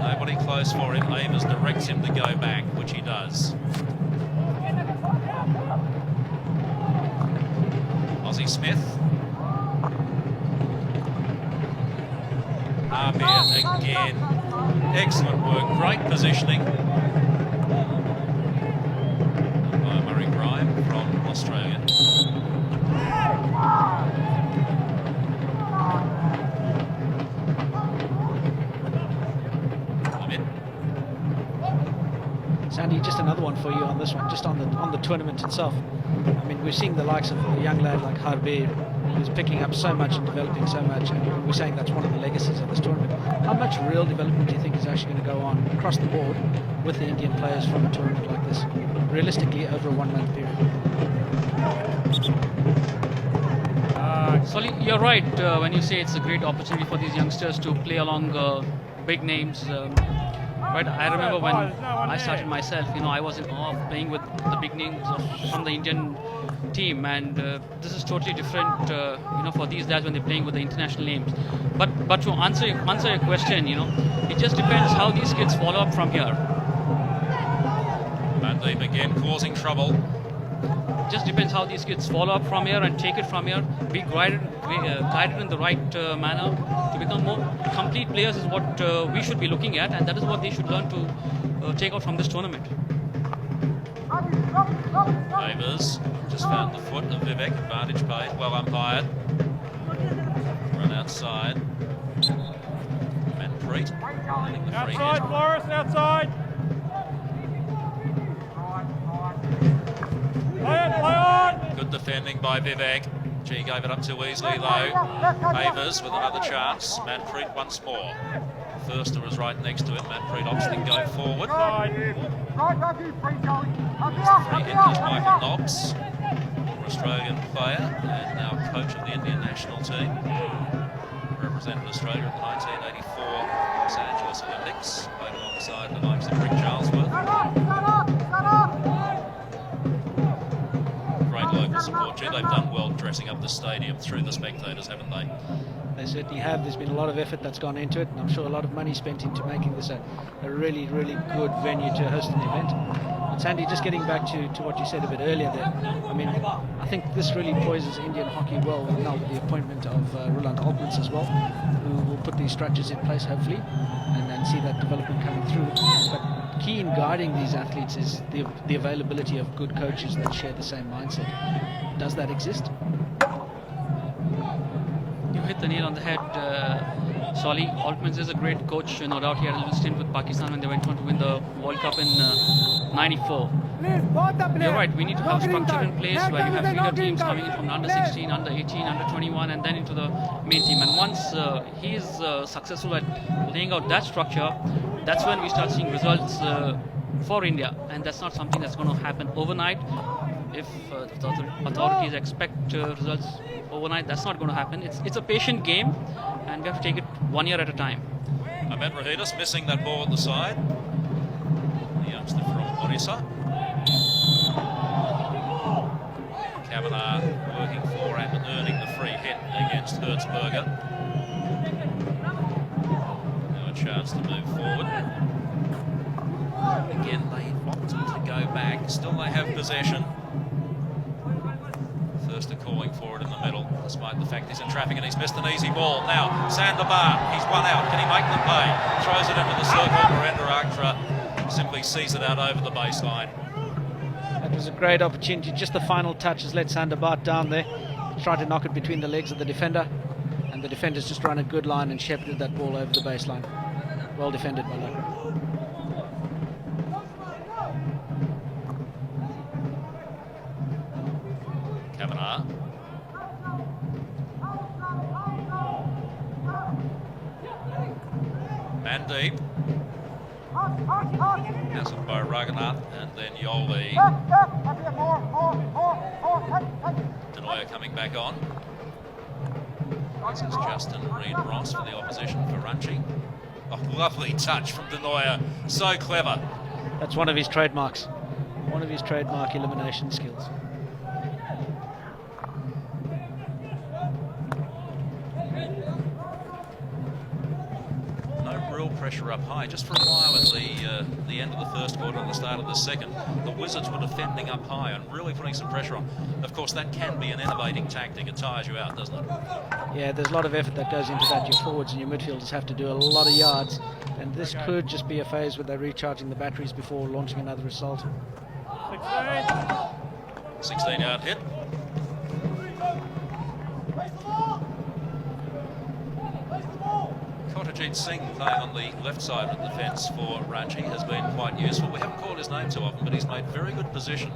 Nobody close for him. Amos directs him to go back, which he does. Ozzie Smith. Harbier again. Excellent work. Great positioning. By Murray Grime from Australia. Sandy, just another one for you on this one, just on the tournament itself. I mean, we're seeing the likes of a young lad like Harbier, who's picking up so much and developing so much, and we're saying that's one of the legacies of this tournament. How much real development do you think is actually going to go on across the board with the Indian players from a tournament like this, realistically over a 1 month period? Solly, you're right when you say it's a great opportunity for these youngsters to play along big names. Right, I remember when I started myself, I was in awe of playing with the big names from the Indian team, and this is totally different, for these guys when they're playing with the international names. But to answer your question, it just depends how these kids follow up from here. Mandeep again causing trouble. It just depends how these kids follow up from here and take it from here. Be guided in the right manner to become more complete players is what we should be looking at, and that is what they should learn to take out from this tournament. Davis just found the foot of Vivek. Advantage paid. Well umpired. Run outside. Manpreet. Outside, Forrest, outside. Play on. Good defending by Vivek. He gave it up too easily though. Avers with another chance. Manpreet once more. Förster was right next to him. Manpreet opts to go forward. Free hit is Michael Nobbs, Australian player and now coach of the Indian national team. Represented Australia at the 1984 Los Angeles Olympics. Played alongside the likes of Rick Charlesworth. Great local support. They've done well dressing up the stadium through the spectators, haven't they? They certainly have. There's been a lot of effort that's gone into it, and I'm sure a lot of money spent into making this a really, really good venue to host an event. But Sandy, just getting back to what you said a bit earlier there, I mean, I think this really poises Indian hockey well now with the appointment of Roland Altmans as well, who will put these structures in place hopefully and see that development coming through. But key in guiding these athletes is the availability of good coaches that share the same mindset. Does that exist? You hit the nail on the head, Solly. Altmans is a great coach, no doubt. He had a little stint with Pakistan when they went on to win the World Cup in '94. You're right, we need to have structure in place where you have feeder teams coming in from under 16, under 18, under 21 and then into the main team. And once he is successful at laying out that structure, that's when we start seeing results for India. And that's not something that's going to happen overnight. If the authorities expect results overnight, that's not going to happen. It's a patient game, and we have to take it 1 year at a time. Ahmed Rahidus missing that ball at the side. The youngster from Orissa. Kavanagh working for and earning the free hit against Hertzberger. Now a chance to move forward. Again, they opted to go back. Still they have possession. Thurster calling for it in the middle, despite the fact he's in traffic and he's missed an easy ball. Now, Sandabar, he's one out. Can he make them pay? Throws it into the circle. Narendra Aktra simply sees it out over the baseline. That was a great opportunity. Just the final touch has let Sandabar down there. Tried to knock it between the legs of the defender, and the defender's just run a good line and shepherded that ball over the baseline. Well defended by Lucknow. Kavanagh. Mandeep. Hasn't by Raghunath and then Yoli. Denoya coming back on. This is Justin Reid-Ross for the opposition for Ranchi. Oh, lovely touch from Denoya. So clever. That's one of his trademarks. One of his trademark elimination skills. Pressure up high. Just for a while at the end of the first quarter and the start of the second, the Wizards were defending up high and really putting some pressure on. Of course, that can be an innovating tactic. It tires you out, doesn't it? Yeah, there's a lot of effort that goes into that. Your forwards and your midfielders have to do a lot of yards, and this could just be a phase where they're recharging the batteries before launching another assault. 16-yard hit. Kotajit Singh playing on the left side of the fence for Ranchi has been quite useful. We haven't called his name too often, but he's made very good position.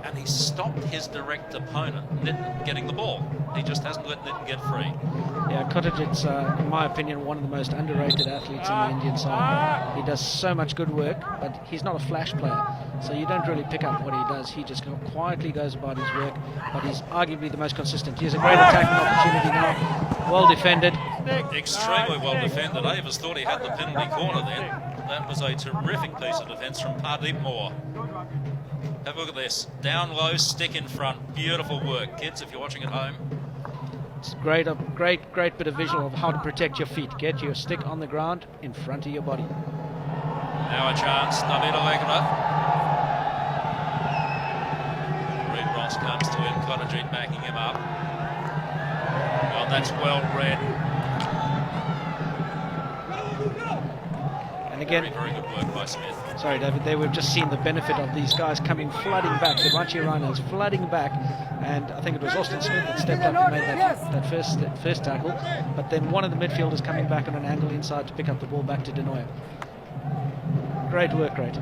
And he stopped his direct opponent, Nitin, getting the ball. He just hasn't let Nitin get free. Yeah, Kotajit's, in my opinion, one of the most underrated athletes in the Indian side. He does so much good work, but he's not a flash player. So you don't really pick up what he does. He just quietly goes about his work, but he's arguably the most consistent. He has a great attacking opportunity now. Well defended. Extremely well defended. Avis thought he had the penalty corner then. That was a terrific piece of defence from Pardeep Moore. Have a look at this. Down low, stick in front. Beautiful work. Kids, if you're watching at home. It's great bit of visual of how to protect your feet. Get your stick on the ground in front of your body. Now a chance. Naveed Allegra. Reid-Ross comes to him. Kotajit backing him up. Well, that's well read. And again, very good work by Smith. Sorry, David, there we've just seen the benefit of these guys coming flooding back. The Ranchi Rhinos flooding back, and I think it was Austin Smith that stepped up and made that first tackle. But then one of the midfielders coming back on an angle inside to pick up the ball back to Denoya. Great work, great.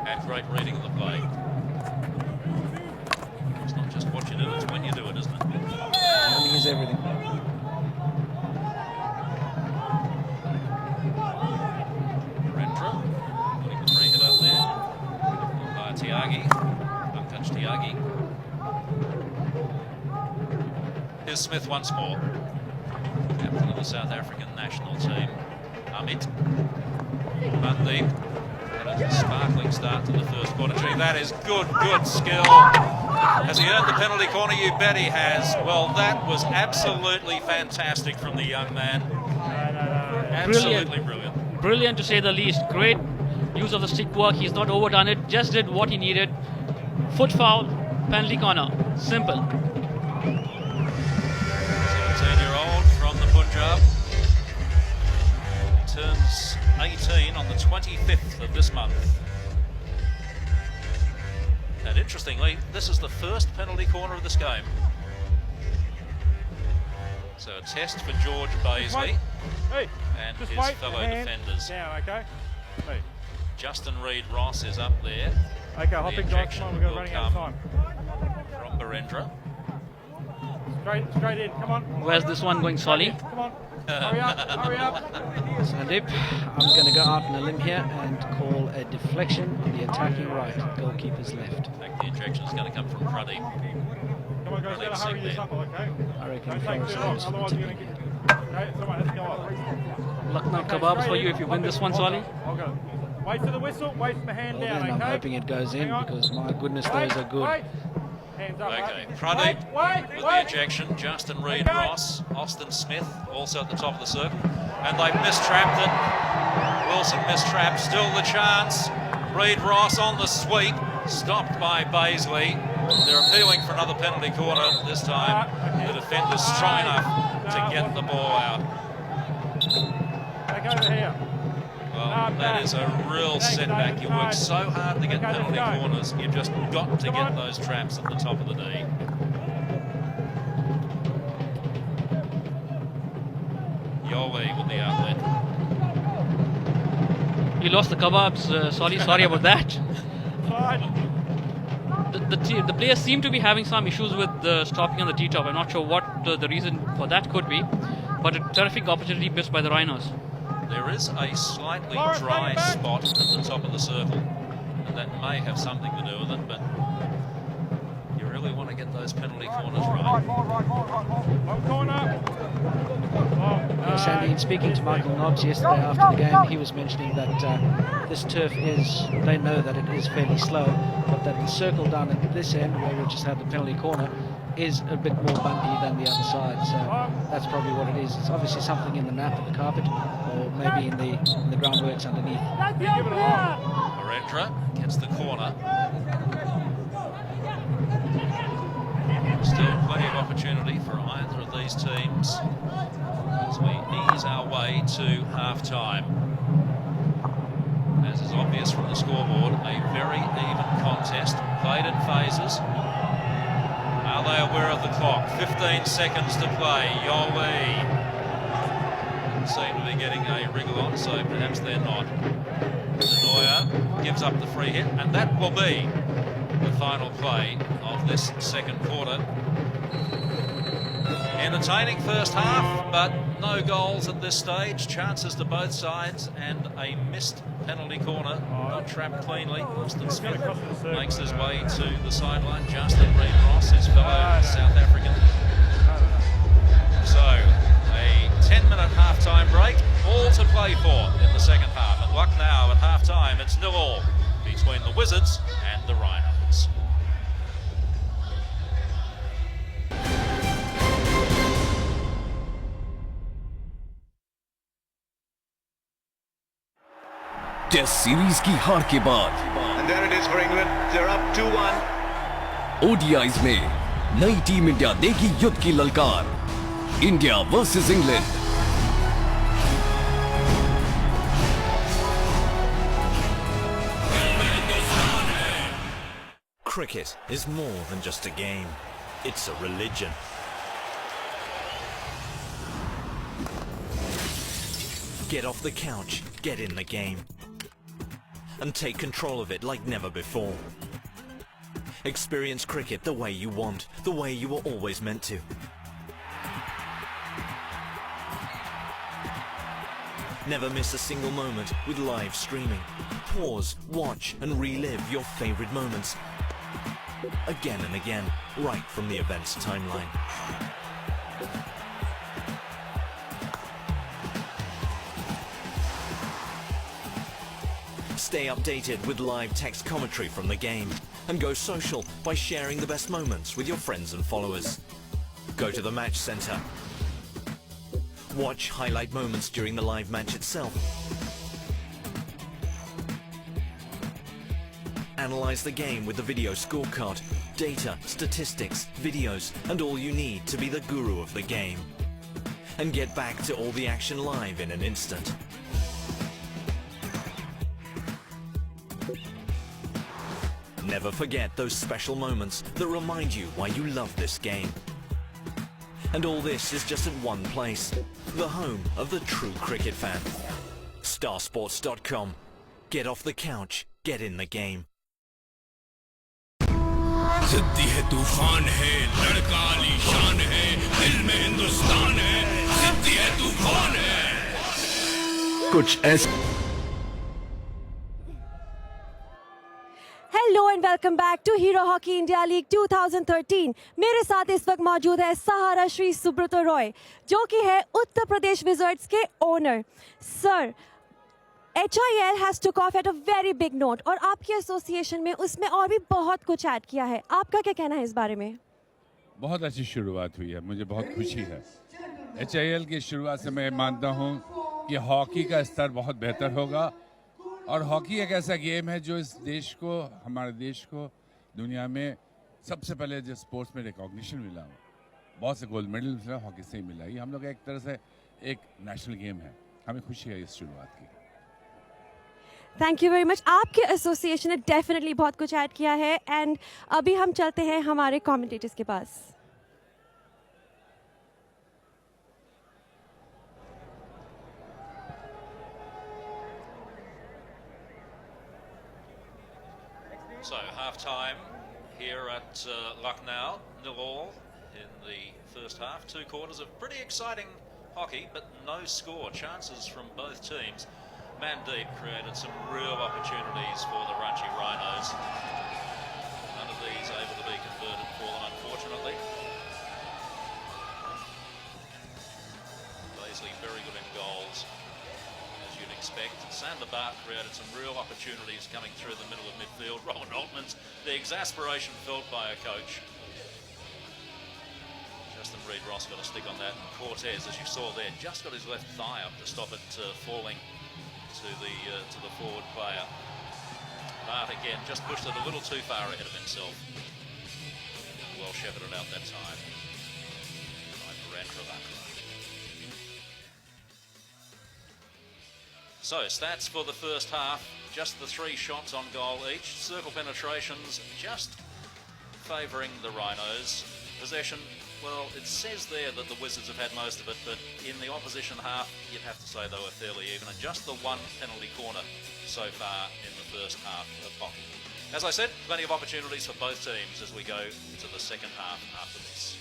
And great reading of the play. It's not just what you do, it's when you do it, isn't it? Timing is everything. Tiagi. Here's Smith once more. Captain of the South African national team. Amit. Mandeep. And a sparkling start to the first quarter. Gee, that is good skill. Has he earned the penalty corner? You bet he has. Well, that was absolutely fantastic from the young man. Absolutely brilliant. Brilliant to say the least. Great use of the stick work. He's not overdone it. Just did what he needed. Foot foul, penalty corner. Simple. 17-year-old from the Punjab. Turns 18 on the 25th of this month. And interestingly, this is the first penalty corner of this game. So a test for George Baisley and his fellow defenders. Down, okay? Hey. Justin Reid-Ross is up there. Okay, hopping dogs, come on, we're running out of time. From Barendra. Straight in, come on. Where's this one going, Solly? Come on, hurry up. Sandeep, I'm going to go out on a limb here and call a deflection on the attacking right, goalkeeper's left. In fact, the injection is going to come from Pradeep. Come on, guys, got to hurry this up, okay? I reckon Don't take too long, otherwise you're going to get... Okay, someone has to go up. Lucknow kebabs for you if you win this one, Solly. I'll go. Wait for the whistle, wait for the hand down, okay? I'm hoping it goes in because, my goodness, those are good. Wait. Okay, Pradeep with the ejection, Justin Reed Ross, Austin Smith also at the top of the circle, and they mistrapped it. Wilson mistrapped, still the chance. Reed Ross on the sweep, stopped by Baisley. They're appealing for another penalty corner this time. The defender's strong enough to get the ball out. Back over here. Well, that is a real setback. You work so hard to get penalty corners, you've just got to get those traps at the top of the D. Yoli with the outlet. You lost the kebabs. Sorry about that. The players seem to be having some issues with stopping on the T-top. I'm not sure what the reason for that could be, but a terrific opportunity missed by the Rhinos. There is a slightly dry spot at the top of the circle, and that may have something to do with it, but you really want to get those penalty corners right. Yes, Andy, in speaking to Michael Nobbs yesterday after the game, he was mentioning that this turf is, they know that it is fairly slow, but that the circle down at this end, where we just had the penalty corner, is a bit more bumpy than the other side, so that's probably what it is. It's obviously something in the nap of the carpet, or maybe in the groundworks underneath. Narendra gets the corner. Still plenty of opportunity for either of these teams as we ease our way to half-time. As is obvious from the scoreboard, a very even contest, played in phases. Are they aware of the clock? 15 seconds to play. Yoli seem to be getting a wriggle on, so perhaps they're not. Denoya gives up the free hit, and that will be the final play of this second quarter. Entertaining first half, but no goals at this stage. Chances to both sides, and a missed penalty corner, not trapped cleanly. Austin Smith makes his way to the sideline. Justin Reed Ross, his fellow South African. So, a 10-minute half-time break, all to play for in the second half. At Lucknow at half-time, it's 0-0 between the Wizards and the Rhinos. Test series की हार के बाद And there it is for England. They're up 2-1. ODIs में नई team India देगी युद्ध की ललकार. India versus England. Cricket is more than just a game. It's a religion. Get off the couch, get in the game, and take control of it like never before. Experience cricket the way you want, the way you were always meant to. Never miss a single moment with live streaming. Pause, watch, and relive your favorite moments again and again, right from the event's timeline. Stay updated with live text commentary from the game, and go social by sharing the best moments with your friends and followers. Go to the match center. Watch highlight moments during the live match itself. Analyze the game with the video scorecard, data, statistics, videos, and all you need to be the guru of the game. And get back to all the action live in an instant. Never forget those special moments that remind you why you love this game. And all this is just at one place, the home of the true cricket fan. Starsports.com. Get off the couch, get in the game. जिद्दी है तूफान है लड़का आलीशान है दिल में हिंदुस्तान है जिद्दी है तूफान है कुछ ऐसे hello and welcome back to Hero Hockey India League 2013। मेरे साथ इस वक्त मौजूद है सहारा श्री सुब्रतो रॉय, जो कि है उत्तर प्रदेश विजर्ड्स के owner. Sir, HIL has took off at a very big note और आपकी एसोसिएशन में उसमें और भी बहुत कुछ ऐड किया है. आपका क्या कहना है इस बारे में? बहुत अच्छी शुरुआत हुई है, मुझे बहुत खुशी है. HIL की शुरुआत से मैं मानता हूं कि हॉकी का स्तर बहुत बेहतर होगा और हॉकी एक ऐसा गेम है जो इस देश को, हमारे देश को दुनिया में सबसे पहले जो स्पोर्ट्स में रिकॉग्निशन मिला, बहुत से गोल्ड मेडल मिला, हॉकी से ही मिला. ये हम लोग एक तरह से एक नेशनल गेम है. हमें खुशी है इस शुरुआत की. Thank you very much. आपके एसोसिएशन ने डेफिनेटली बहुत कुछ ऐड किया है एंड अभी हम चलते हैं हमारे कमेंटेटर्स के पास. So half-time here at Lucknow, 0-0 in the first half. 2 quarters of pretty exciting hockey, but no score. Chances from both teams. Mandeep created some real opportunities for the Ranchi Rhinos. None of these able to be converted for them, unfortunately. Basically very good in goals, as you'd expect. Sander Bart created some real opportunities coming through the middle of midfield. Roland Altman's the exasperation felt by a coach. Justin Reid-Ross got a stick on that, and Cortez, as you saw there, just got his left thigh up to stop it falling to the forward player. Bart again just pushed it a little too far ahead of himself. Well shepherded out that time by Ranchi. So stats for the first half, just the 3 shots on goal each. Circle penetrations just favouring the Rhinos. Possession, well, it says there that the Wizards have had most of it, but in the opposition half, you'd have to say they were fairly even, and just the 1 penalty corner so far in the first half of hockey. As I said, plenty of opportunities for both teams as we go to the second half after this.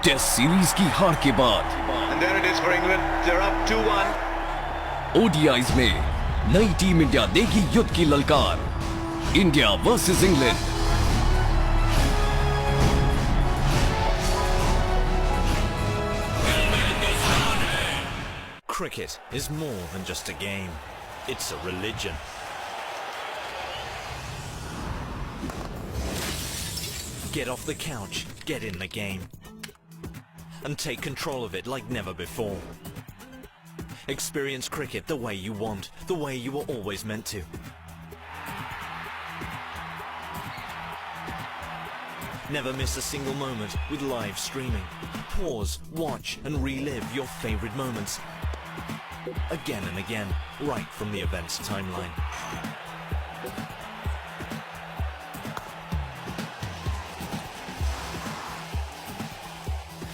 Test series की हार के बाद And there it is for England. They're up 2-1. ODIs में नई team India देगी युद्ध की ललकार. India versus England. Cricket is more than just a game. It's a religion. Get off the couch, get in the game, and take control of it like never before. Experience cricket the way you want, the way you were always meant to. Never miss a single moment with live streaming. Pause, watch and relive your favorite moments again and again, right from the event's timeline.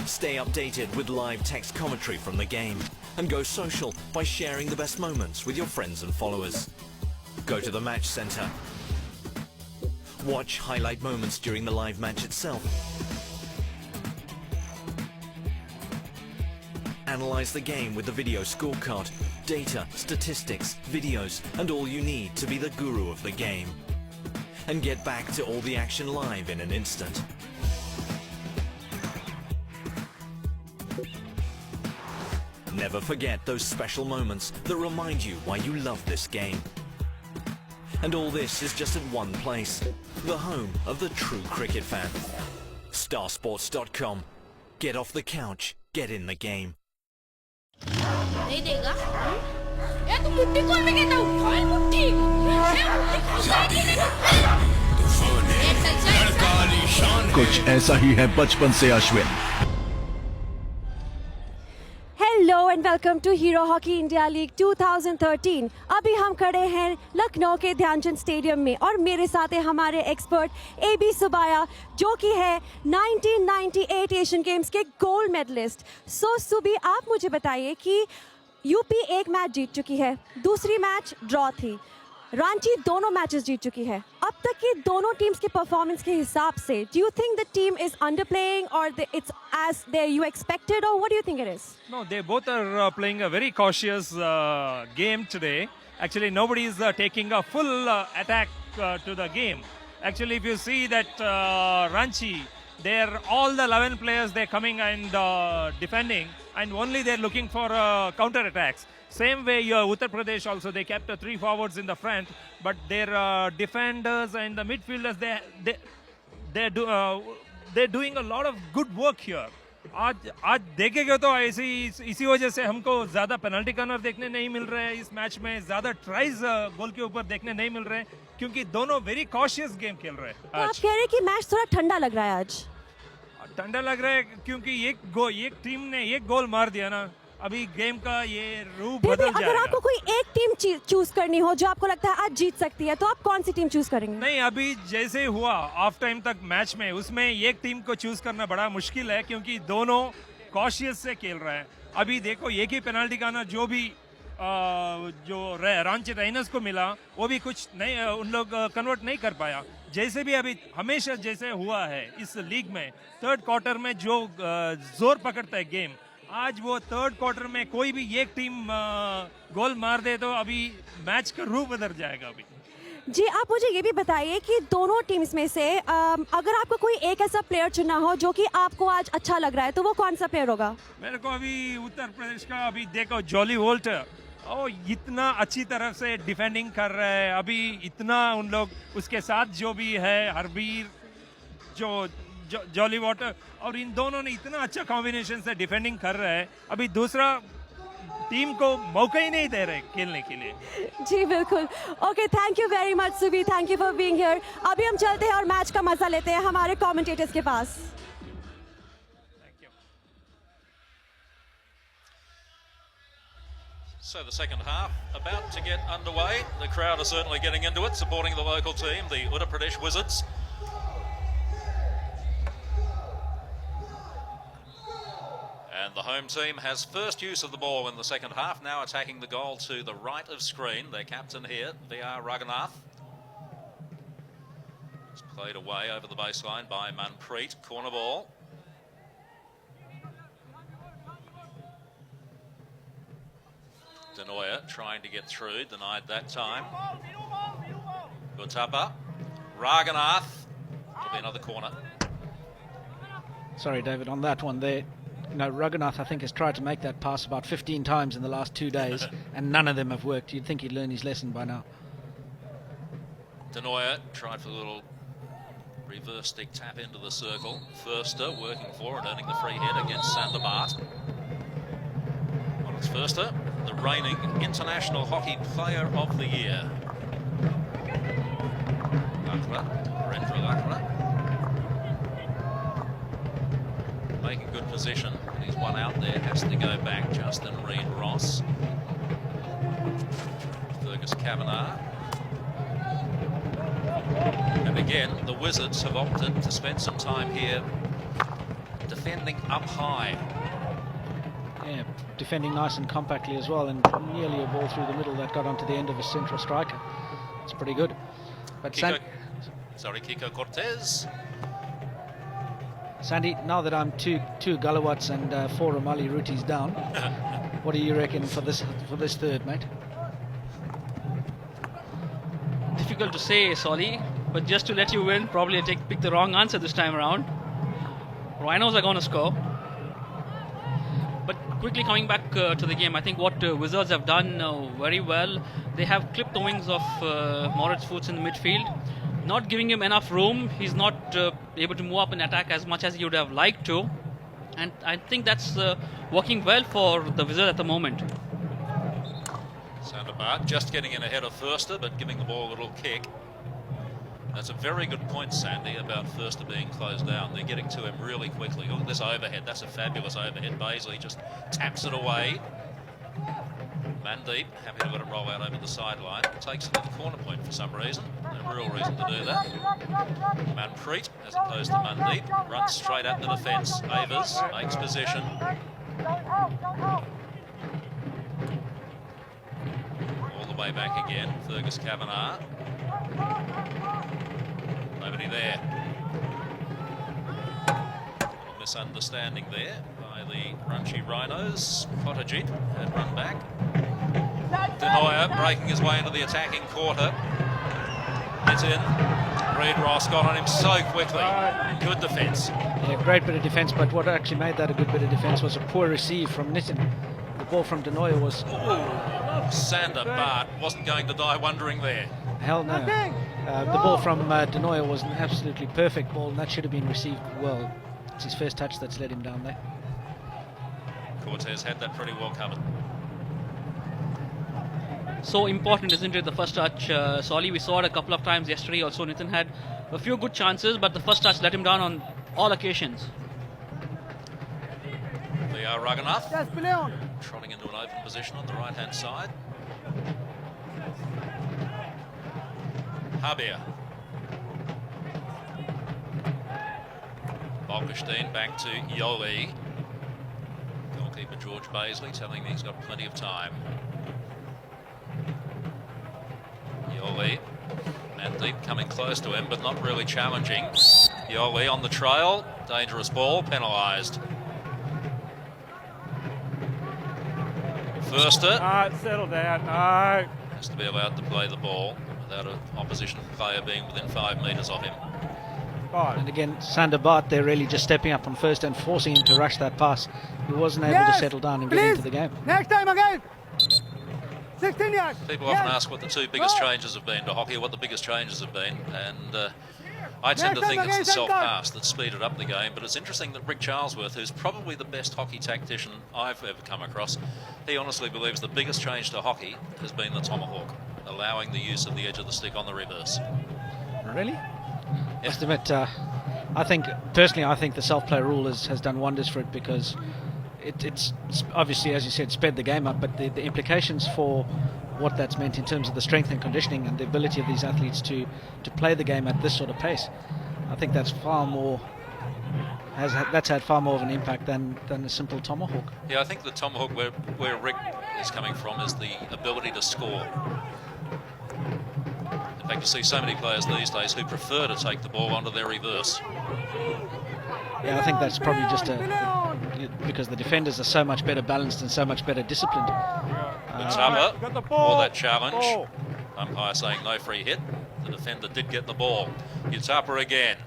Stay updated with live text commentary from the game, and go social by sharing the best moments with your friends and followers. Go to the match center. Watch highlight moments during the live match itself. Analyze the game with the video scorecard, data, statistics, videos, and all you need to be the guru of the game. And get back to all the action live in an instant. Never forget those special moments that remind you why you love this game. And all this is just at one place, the home of the true cricket fan. Starsports.com. Get off the couch, get in the game. नहीं देगा? ये तू मुट्ठी कौन में कहता हूँ? कौन मुट्ठी? कुछ ऐसा ही है बचपन से Ashwin. Hello and welcome to Hero Hockey India League 2013. अभी हम खड़े हैं लखनऊ के ध्यानचंद स्टेडियम में और मेरे साथ है हमारे एक्सपर्ट AB सुबाया, जो कि है 1998 एशियन गेम्स के गोल्ड मेडलिस्ट. सो सुबी, आप मुझे बताइए कि यूपी एक मैच जीत चुकी है, दूसरी मैच ड्रॉ थी. रांची दोनों मैचेस जीत चुकी है। अब तक की दोनों टीम्स के परफॉर्मेंस के हिसाब से do you think the team is underplaying और it's as they you expected और what do you think it is? No, they both are playing a very cautious game today. Actually, nobody is taking a full attack to the game. Actually, if you see that Ranchi, they're all the 11 players, they're coming and defending, and only they're looking for counter attacks. Same way, Uttar Pradesh also, they kept 3 forwards in the front, but their defenders and the midfielders, they're doing a lot of good work here. आज देखेंगे तो इसी वजह से हमको ज्यादा penalty corner देखने नहीं मिल रहे हैं इस मैच में, ज्यादा ट्राइज गोल के ऊपर देखने नहीं मिल रहे हैं, क्योंकि दोनों वेरी कॉशियस गेम खेल रहे हैं। तो आप कह रहे हैं कि मैच थोड़ा ठंडा लग रहा है आज? ठंडा लग रहा है क्योंकि एक टीम ने एक गोल मार दिया ना, अभी गेम का ये रूप बदल जाएगा। अगर आपको कोई एक टीम चूज करनी हो जो आपको लगता है आज जीत सकती है, तो आप कौन सी टीम चूज करेंगे? नहीं, अभी जैसे हुआ हाफ टाइम तक मैच में, उसमें एक टीम को चूज करना बड़ा मुश्किल है, क्योंकि दोनों कॉशियस से खेल रहे हैं। अभी देखो, एक ही पेनल्टी का ना जो भी जो रांची राइनर्स को मिला, वो भी कुछ नहीं, उन लोग कन्वर्ट नहीं कर पाया। जैसे भी अभी हमेशा जैसे हुआ है इस लीग में, थर्ड क्वार्टर में जो जोर पकड़ता है गेम, आज वो थर्ड क्वार्टर में कोई भी एक टीम गोल मार दे तो अभी मैच का रूप बदल जाएगा। अभी जी, आप मुझे ये भी बताइए कि दोनों टीम्स में से अगर आपको कोई एक ऐसा प्लेयर चुनना हो जो कि आपको आज अच्छा लग रहा है, तो वो कौन सा प्लेयर होगा? मेरे को अभी उत्तर प्रदेश का अभी देखो, जॉली वोल्टर, ओ इतना अच्छी तरह से डिफेंडिंग कर रहा है। अभी इतना उन लोग, उसके साथ जो भी है हरबीर, जॉली वाटर, और इन दोनों ने इतना अच्छा कॉम्बिनेशन से डिफेंडिंग कर रहा है। अभी दूसरा टीम को मौका ही नहीं दे रहे खेलने के लिए। जी बिल्कुल। Okay, thank you very much सुबी, thank you for being here. अभी हम चलते हैं और मैच का मजा लेते हैं हमारे कमेंटेटर्स के पास। So the second half about to get underway. The crowd are certainly getting into it, supporting the local team, the Uttar Pradesh Wizards. And the home team has first use of the ball in the second half, now attacking the goal to the right of screen. Their captain here, VR Raghunath. It's played away over the baseline by Manpreet. Corner ball. Denoya trying to get through, denied that time. Gutapa. Raghunath. It'll be another corner. Sorry, David, on that one there. You know, Raghunath, I think, has tried to make that pass about 15 times in the last 2 days, and none of them have worked. You'd think he'd learn his lesson by now. Denoya tried for a little reverse stick tap into the circle. Förster working for and earning the free hit against Sanderbart. Well, it's Förster, the reigning International Hockey Player of the Year. Lakra, Rendra Lakra. Making good position. He's one out there, has to go back. Justin Reed Ross. Fergus Kavanagh. And again, the Wizards have opted to spend some time here defending up high. Yeah, defending nice and compactly as well, and nearly a ball through the middle that got onto the end of a central striker. It's pretty good. But Kiko Cortez. Sandy, now that I'm two Gulawats and 4 Ramali Rutis down, what do you reckon for this third, mate? Difficult to say, Solly, but just to let you win, probably pick the wrong answer this time around. Rhinos are going to score. But quickly coming back to the game, I think what Wizards have done very well, they have clipped the wings of Moritz Fuchs in the midfield, not giving him enough room. He's not able to move up and attack as much as he would have liked to, and I think that's working well for the Wizards at the moment. Sanderbart just getting in ahead of Förster, but giving the ball a little kick. That's a very good point, Sandy, about Förster being closed down. They're getting to him really quickly. Look at this overhead. That's a fabulous overhead. Baisley just taps it away. Mandeep, happy to let it roll out over the sideline. Takes it to the corner point for some reason. No real reason to do that. Manpreet, as opposed to Mandeep, runs straight at the defence. Avers makes position. All the way back again. Fergus Kavanagh. Nobody there. A misunderstanding there by the Ranchi Rhinos. Kotajit had run back. Denoyer breaking his way into the attacking quarter. It's in. Reid Ross got on him so quickly. Good defence. Yeah, great bit of defence, but what actually made that a good bit of defence was a poor receive from Nitin. The ball from Denoyer was... Sander Bart wasn't going to die wondering there. Hell no. The ball from Denoyer was an absolutely perfect ball, and that should have been received well. It's his first touch that's led him down there. Cortez had that pretty well covered. So important, isn't it, the first touch? Solly, we saw it a couple of times yesterday. Also, Nitin had a few good chances, but the first touch let him down on all occasions. Leo Raghunath trotting into an open position on the right-hand side. Habir. Bolkestein back to Yoli. Goalkeeper George Baisley telling me he's got plenty of time. Yoli. Mandeep coming close to him, but not really challenging. Yoli on the trail. Dangerous ball, penalised. Firster. Settle down. No. Has to be allowed to play the ball without an opposition player being within 5 metres of him. And again, Sander Bart, they're really just stepping up on first and forcing him to rush that pass. He wasn't able to settle down and get into the game. Next time again. 16 yards. People often ask what the two biggest changes have been to hockey, what the biggest changes have been, and I tend to think it's the self-pass that speeded up the game, but it's interesting that Rick Charlesworth, who's probably the best hockey tactician I've ever come across, he honestly believes the biggest change to hockey has been the tomahawk, allowing the use of the edge of the stick on the reverse. Really? Yeah. Must admit, I think the self-play rule has done wonders for it, because it's obviously, as you said, sped the game up, but the implications for what that's meant in terms of the strength and conditioning and the ability of these athletes to play the game at this sort of pace, I think that's far more that's had far more of an impact than a simple tomahawk. Yeah, I think the tomahawk, where Rick is coming from, is the ability to score. In fact, you see so many players these days who prefer to take the ball onto their reverse. Yeah, I think that's probably just because the defenders are so much better balanced and so much better disciplined. Uttar for that challenge. Umpire saying no free hit. The defender did get the ball. Uttar again.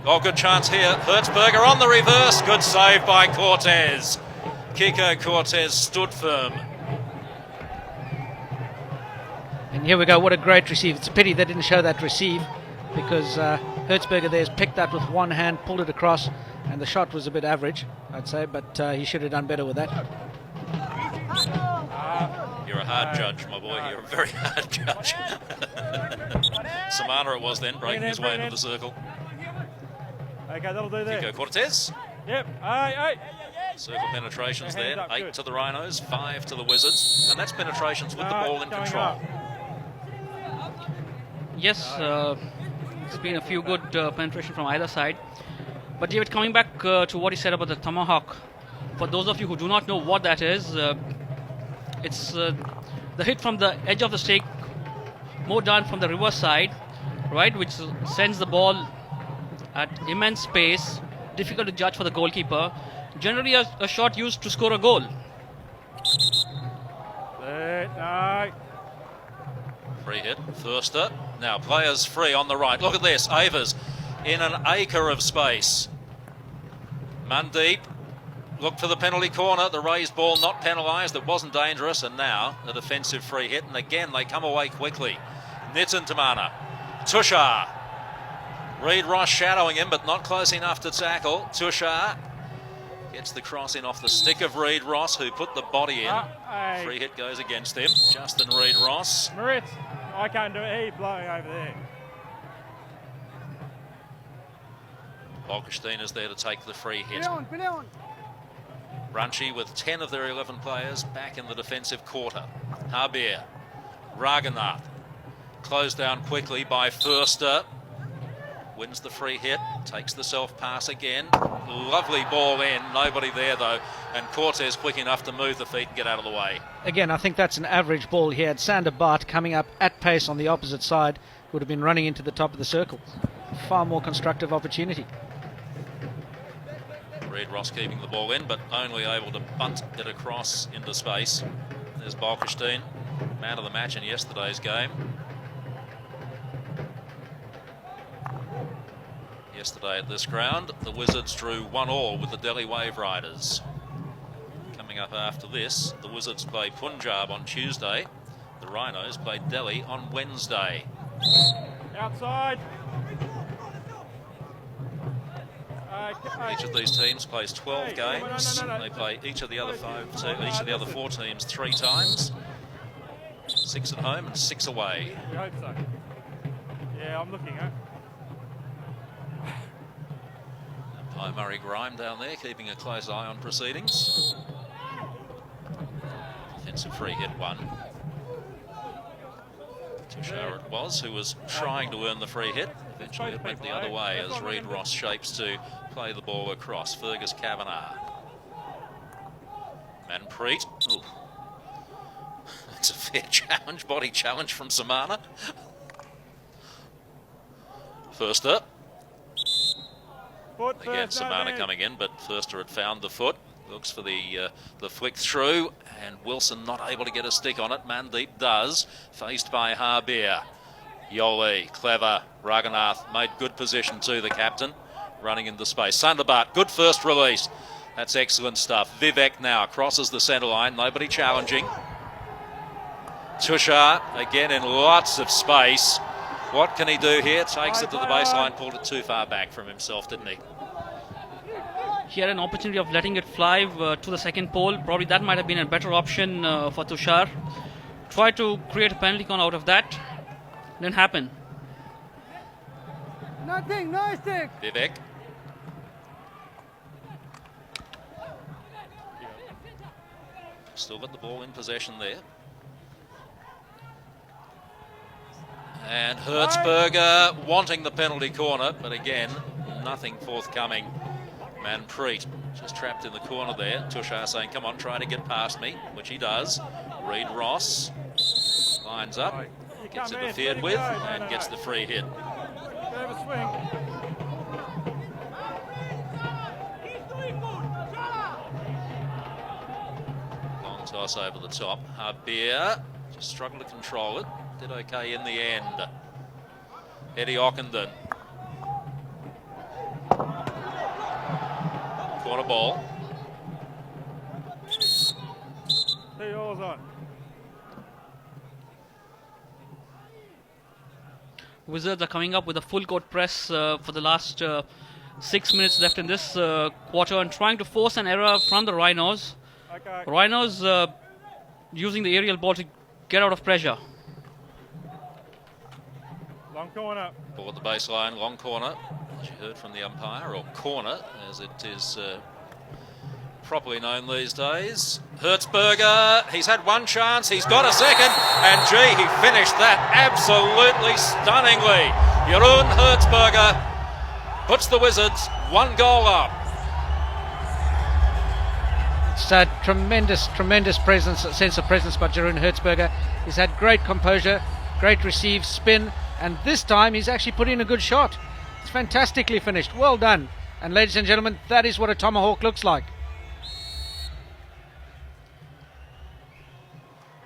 Oh, good chance here. Hertzberger on the reverse. Good save by Cortez. Kiko Cortez stood firm. And here we go. What a great receive. It's a pity they didn't show that receive, because Hertzberger there's picked that with one hand, pulled it across, and the shot was a bit average, I'd say, but he should have done better with that. You're a hard judge, my boy. You're a very hard judge. Samana it was then, breaking his way into the circle. Okay, that'll do that. Kiko Cortez. Yep. Aye. Circle penetrations there. 8 to the Rhinos, 5 to the Wizards. And that's penetrations with the ball in control. Yes, it's been a few good penetration from either side. But David, coming back to what he said about the tomahawk, for those of you who do not know what that is, it's the hit from the edge of the stake, more done from the reverse side, right, which sends the ball at immense pace, difficult to judge for the goalkeeper. Generally a shot used to score a goal. Free hit, Thurster. Now players free on the right. Look at this, Avers in an acre of space. Mandeep looked for the penalty corner. The raised ball not penalised. It wasn't dangerous. And now a defensive free hit. And again, they come away quickly. Nitin Tamana. Tushar. Reid Ross shadowing him, but not close enough to tackle. Tushar gets the cross in off the stick of Reid Ross, who put the body in. Free hit goes against him. Justin Reid Ross. Moritz, I can't do it. He's blowing over there. Bolkestein is there to take the free hit. Ranchi with 10 of their 11 players back in the defensive quarter. Habir, Raghunath, closed down quickly by Förster. wins the free hit, takes the self-pass again. Lovely ball in, nobody there though, and Cortez quick enough to move the feet and get out of the way. Again, I think that's an average ball. He had Sander Bart coming up at pace on the opposite side, would have been running into the top of the circle. Far more constructive opportunity. Reid Ross keeping the ball in, but only able to bunt it across into space. There's Bolkestein, man of the match in yesterday's game. Yesterday at this ground, the Wizards drew 1-1 with the Delhi Wave Riders. Coming up after this, the Wizards play Punjab on Tuesday. The Rhinos play Delhi on Wednesday. Outside. Each of these teams plays 12 games. They play each of the other 4 teams 3 times. 6 at home and 6 away. We hope so. Yeah, I'm looking at. Umpire Murray Grime down there keeping a close eye on proceedings. Defensive free hit one. Tushar it was, who was trying to earn the free hit. Eventually it went the other way as Reid Ross shapes to play the ball across. Fergus Kavanagh. Manpreet. Ooh. That's a fair challenge, body challenge from Samana. First up. Again, Samana coming in, but Firster had found the foot. Looks for the flick through, and Wilson not able to get a stick on it. Mandeep does, faced by Harbir. Yoli, clever. Raghunath made good position too, the captain, running into space. Sunderbart, good first release. That's excellent stuff. Vivek now crosses the centre line, nobody challenging. Tushar, again in lots of space. What can he do here? Takes it to the baseline, pulled it too far back from himself, didn't he? He had an opportunity of letting it fly to the second pole. Probably that might have been a better option for Tushar. Tried to create a penalty con out of that. Didn't happen. Nothing, no stick. Vivek. Still got the ball in possession there. And Hertzberger wanting the penalty corner, but again, nothing forthcoming. Manpreet just trapped in the corner there. Tushar saying, come on, try to get past me, which he does. Reid Ross lines up, gets interfered with, and gets the free hit. Long toss over the top. Harbir just struggled to control it. Did okay in the end. Eddie Ockenden. Corner ball. Wizards are coming up with a full court press for the last 6 minutes left in this quarter and trying to force an error from the Rhinos. Okay. Rhinos using the aerial ball to get out of pressure. Long corner. Ball at the baseline, long corner, as you heard from the umpire, or corner, as it is properly known these days. Hertzberger, he's had one chance, he's got a second, and gee, he finished that absolutely stunningly. Jeroen Hertzberger puts the Wizards 1 goal up. It's a tremendous presence, sense of presence by Jeroen Hertzberger. He's had great composure, great receive, spin, and this time he's actually put in a good shot. It's fantastically finished. Well done. And ladies and gentlemen, that is what a tomahawk looks like.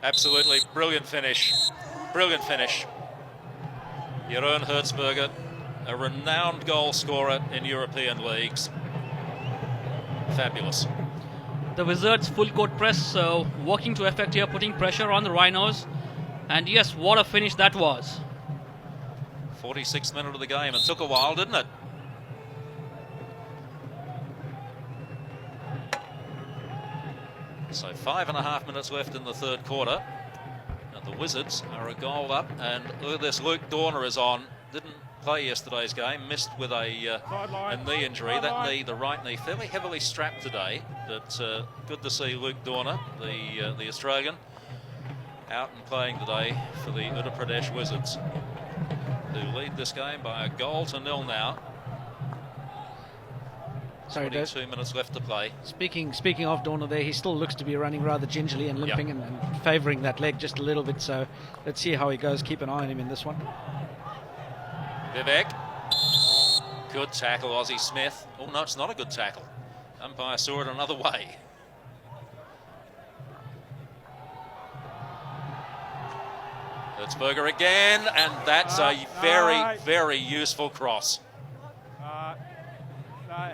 Absolutely brilliant finish. Brilliant finish. Jeroen Hertzberger, a renowned goal scorer in European leagues. Fabulous. The Wizards full court press working to effect here, putting pressure on the Rhinos. And yes, what a finish that was. 46th minute of the game. It took a while, didn't it? So 5.5 minutes left in the third quarter. And the Wizards are a goal up. And look at this, Luke Dorner is on. Didn't play yesterday's game. Missed with a knee injury. That knee, the right knee, fairly heavily strapped today. But good to see Luke Dorner, the Australian, out and playing today for the Uttar Pradesh Wizards. who lead this game by a 1-0 now. Sorry, 22 minutes left to play. Speaking of Dorner there, he still looks to be running rather gingerly and limping and favouring that leg just a little bit. So let's see how he goes. Keep an eye on him in this one. Vivek. Good tackle, Aussie Smith. Oh, no, it's not a good tackle. Umpire saw it another way. Hertzberger again, and that's a very, very useful cross.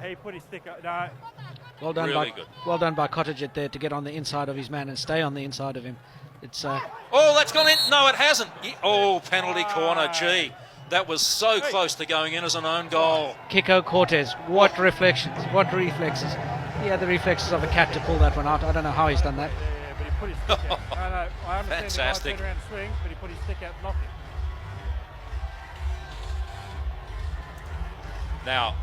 He put his stick up. No. Well done, Really good. Well done by Cottaget there to get on the inside of his man and stay on the inside of him. It's Oh, that's gone in. No, it hasn't. Oh, penalty corner. Gee, that was so close to going in as an own goal. Kiko Cortez. What reflections? What reflexes? He had the reflexes of a cat to pull that one out. I don't know how he's done that. Yeah, but he put his stick out. No, I understand Fantastic. the guy turned around the swing, but he put his stick out and knocked it. Now,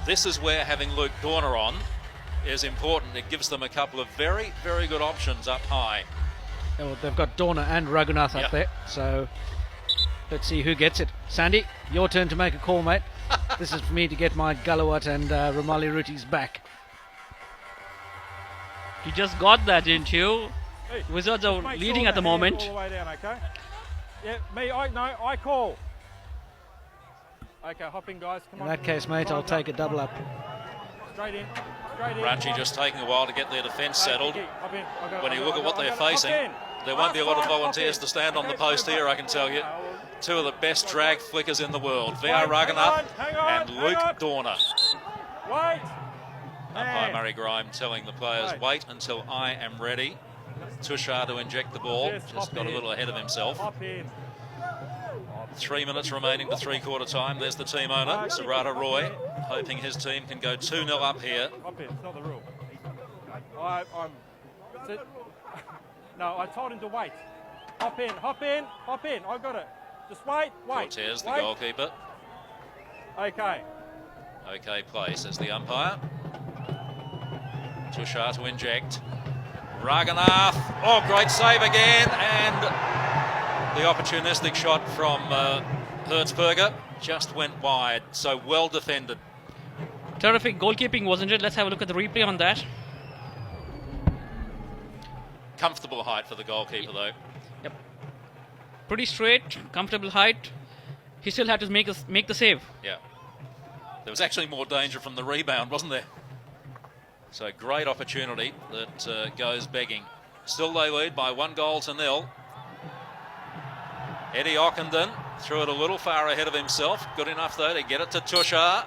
this is where having Luke Dorner on is important. It gives them a couple of very, very good options up high. Well, they've got Dorner and Raghunath up there, so let's see who gets it. Sandy, your turn to make a call, mate. This is for me to get my Galawat and Ramali Rutis back. You just got that, didn't you? Hey, Wizards are make leading sure at the the hand's moment. all the way down, okay? Yeah, I call. Okay, hopping, guys. Come In on. that case, mate, I'll take a double up. Straight in. Straight in. Ranchi just taking a while to get their defence settled. Hop in. When you look at what they're facing, there won't be a lot of volunteers to stand on the post here, I can tell you. Two of the best drag flickers in the world, V.R. Raghunath and Luke Dorner. Wait. Umpire Murray Grime telling the players, wait until I am ready. Tushar to inject the ball, just got a little ahead of himself. Hop in. 3 minutes remaining to three-quarter time. There's the team owner, Sarada Roy, hoping his team can go 2-0 up here. Hop in. It's not the rule. No, I told him to wait. Hop in. Hop in. Hop in. I got it. Just wait. Wait. Cortez, the wait. goalkeeper. Okay. Okay play, says the umpire. Tushar to inject. Raghunath. Oh, great save again. And the opportunistic shot from Hertzberger just went wide. So well defended. Terrific goalkeeping, wasn't it? Let's have a look at the replay on that. Comfortable height for the goalkeeper, though. Yep. Pretty straight, comfortable height. He still had to make the save. Yeah. There was actually more danger from the rebound, wasn't there? So great opportunity that goes begging. Still they lead by 1-0. Eddie Ockenden threw it a little far ahead of himself. Good enough, though, to get it to Tushar.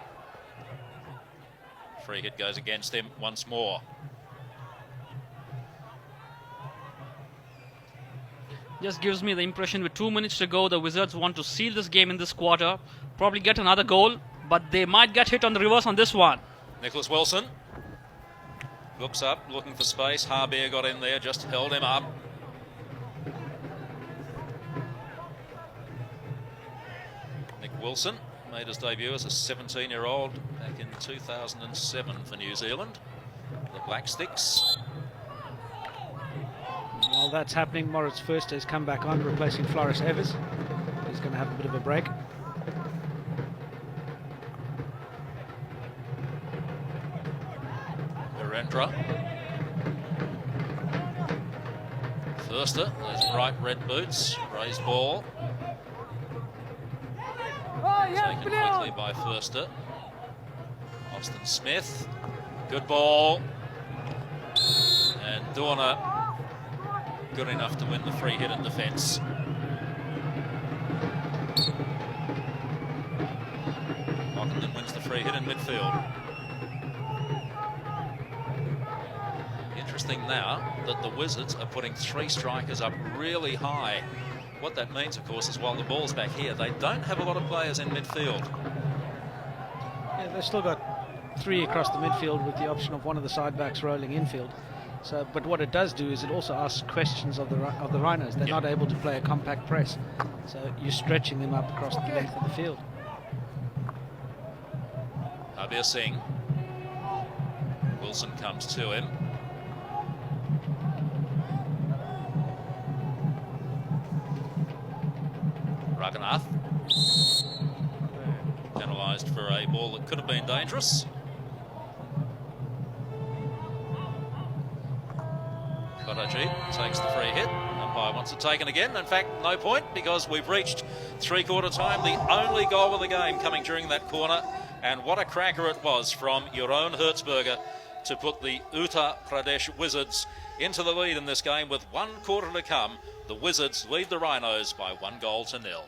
Free hit goes against him once more. Just gives me the impression with 2 minutes to go, the Wizards want to seal this game in this quarter. Probably get another goal, but they might get hit on the reverse on this one. Nicholas Wilson looks up, looking for space. Harbier got in there, just held him up. Nick Wilson made his debut as a 17-year-old back in 2007 for New Zealand. The Black Sticks. While that's happening, Moritz First has come back on, replacing Floris Evers. He's going to have a bit of a break. Narendra. Firster, those bright red boots, raised ball. Taken quickly by Firster. Austin Smith, good ball. And Dorner, good enough to win the free hit in defence. Ockenden wins the free hit in midfield. Interesting now that the Wizards are putting 3 strikers up really high. What that means, of course, is while the ball's back here, they don't have a lot of players in midfield. Yeah, they've still got 3 across the midfield with the option of one of the side backs rolling infield. So, but what it does do is it also asks questions of the Rhinos. They're not able to play a compact press, so you're stretching them up across the length of the field. Abir Singh. Wilson comes to him. Raghunath. a ball that could have been dangerous. Balaji takes the free hit. Umpire wants it taken again. In fact, no point, because we've reached three-quarter time. The only goal of the game coming during that corner. And what a cracker it was from Jeroen Hertzberger to put the Uttar Pradesh Wizards into the lead in this game. With 1 quarter to come, the Wizards lead the Rhinos by 1-0.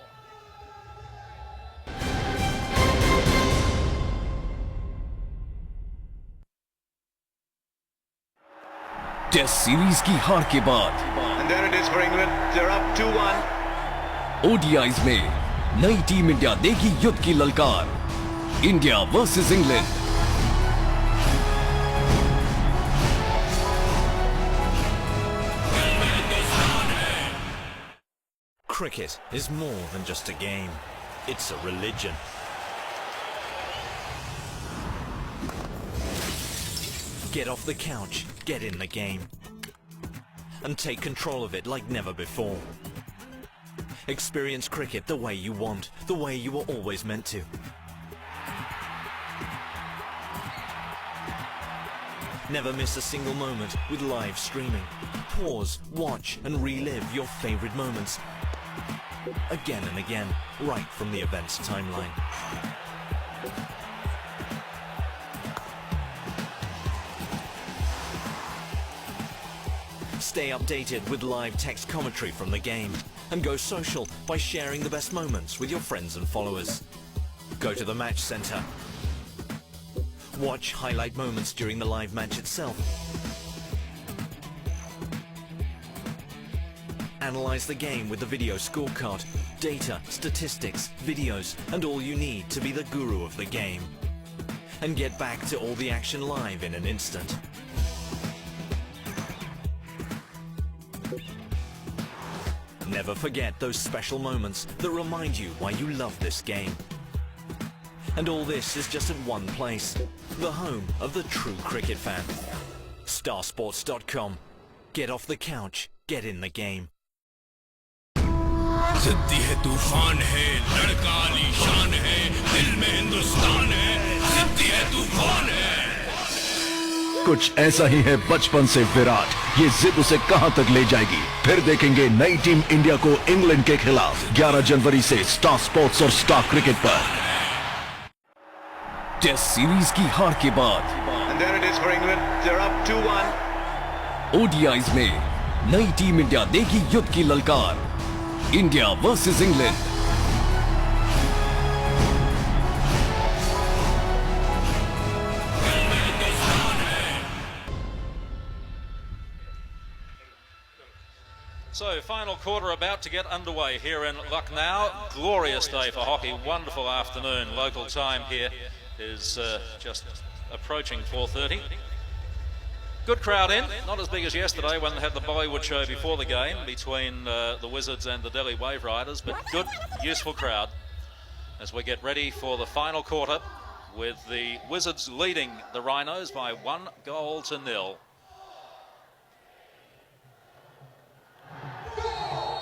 Test series की हार के बाद And there it is for England. They're up 2-1. ODIs में नई team India देगी युद्ध की ललकार। India versus England. Cricket is more than just a game. It's a religion. Get off the couch, get in the game, and take control of it like never before. Experience cricket the way you want, the way you were always meant to. Never miss a single moment with live streaming. Pause, watch, and relive your favorite moments again and again, right from the event's timeline. Stay updated with live text commentary from the game, and go social by sharing the best moments with your friends and followers. Go to the match center. Watch highlight moments during the live match itself. Analyze the game with the video scorecard, data, statistics, videos, and all you need to be the guru of the game. And get back to all the action live in an instant. Never forget those special moments that remind you why you love this game. And all this is just at one place, the home of the true cricket fan. Starsports.com. Get off the couch, get in the game. जिद्दी है तूफान है लड़का आली शान है दिल में हिंदुस्तान है जिद्दी है तूफान है कुछ ऐसा ही है बचपन से विराट। ये जिद उसे कहां तक ले जाएगी, फिर देखेंगे नई टीम इंडिया को इंग्लैंड के खिलाफ 11 जनवरी से स्टार स्पोर्ट्स और स्टार क्रिकेट पर। टेस्ट सीरीज की हार के बाद And there it is for England. They're up 2-1. ODIs में नई टीम इंडिया देगी युद्ध की ललकार। India versus England. So, final quarter about to get underway here in Lucknow. Glorious day for hockey, wonderful afternoon. Local time here is just approaching 4:30. Good crowd in, not as big as yesterday when they had the Bollywood show before the game between the Wizards and the Delhi Wave Riders, but good, useful crowd as we get ready for the final quarter with the Wizards leading the Rhinos by 1-0.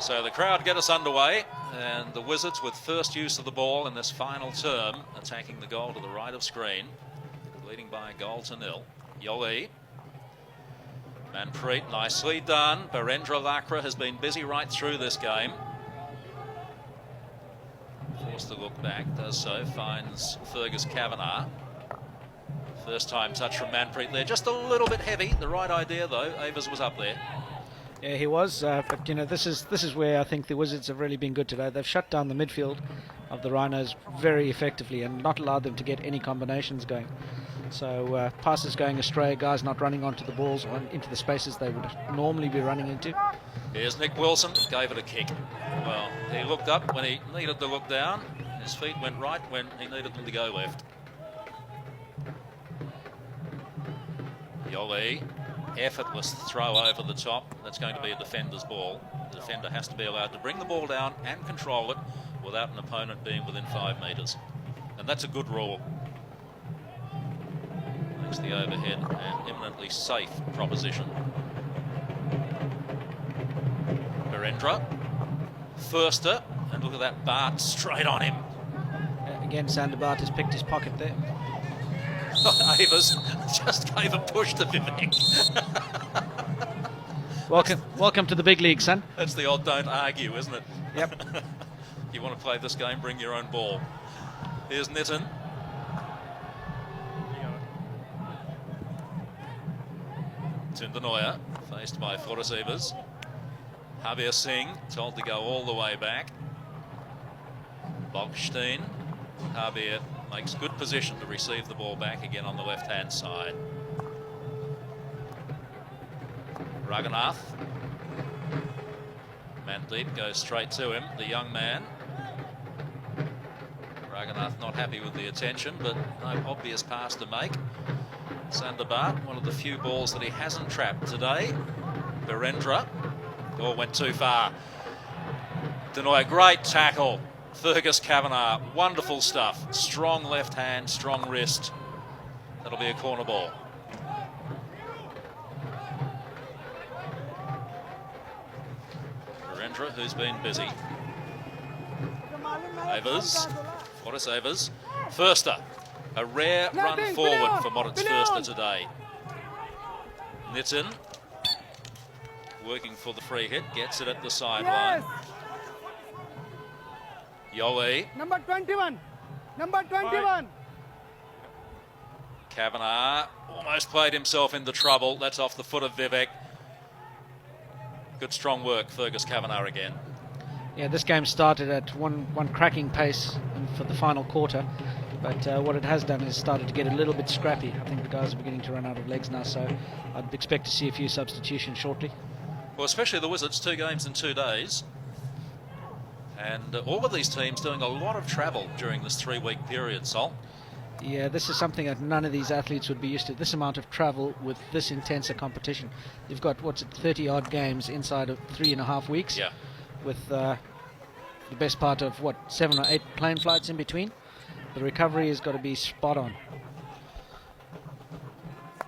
So the crowd get us underway, and the Wizards with first use of the ball in this final term, attacking the goal to the right of screen, leading by 1-0. Yoli. Manpreet, nicely done. Barendra Lakra has been busy right through this game. Forced to look back, does so, finds Fergus Kavanagh. First time touch from Manpreet there, just a little bit heavy. The right idea though, Avers was up there. Yeah, he was, but you know, this is where I think the Wizards have really been good today. They've shut down the midfield of the Rhinos very effectively and not allowed them to get any combinations going. So passes going astray, guys not running onto the balls or into the spaces they would normally be running into. Here's Nick Wilson, gave it a kick. Well, he looked up when he needed to look down. His feet went right when he needed them to go left. Yoli. Effortless throw over the top. That's going to be a defender's ball. The defender has to be allowed to bring the ball down and control it without an opponent being within 5 metres. And that's a good rule. Makes the overhead an eminently safe proposition. Barendra. Firster. And look at that, Bart straight on him. Again, Sandergaard has picked his pocket there. Avers just gave a push to Vivek. Welcome to the big league, son. That's the old don't argue, isn't it? Yep. You want to play this game, bring your own ball. Here's Nitin. Tindanoya, faced by Forrest Evers. Javier Singh, told to go all the way back. Bogstein. Javier makes good position to receive the ball back again on the left-hand side. Raghunath. Mandeep goes straight to him, the young man. Raghunath not happy with the attention, but no obvious pass to make. Sandergaard, one of the few balls that he hasn't trapped today. Virendra. Ball went too far. Denoy, great tackle. Fergus Kavanagh, wonderful stuff. Strong left hand, strong wrist. That'll be a corner ball. Virendra, who's been busy. Evers, Moritz Evers. Förster, a rare run forward for Moritz Förster today. Nitin, working for the free hit, gets it at the sideline. Yoli. Number 21. Number 21. Kavanagh almost played himself into trouble. That's off the foot of Vivek. Good strong work, Fergus Kavanagh again. Yeah, this game started at one cracking pace for the final quarter, but what it has done is started to get a little bit scrappy. I think the guys are beginning to run out of legs now, so I'd expect to see a few substitutions shortly. Well, especially the Wizards, 2 games in 2 days. And all of these teams doing a lot of travel during this 3-week period, Sol. Yeah, this is something that none of these athletes would be used to. This amount of travel with this intense a competition. You've got, 30-odd games inside of 3.5 weeks. Yeah. With the best part of, 7 or 8 plane flights in between. The recovery has got to be spot on.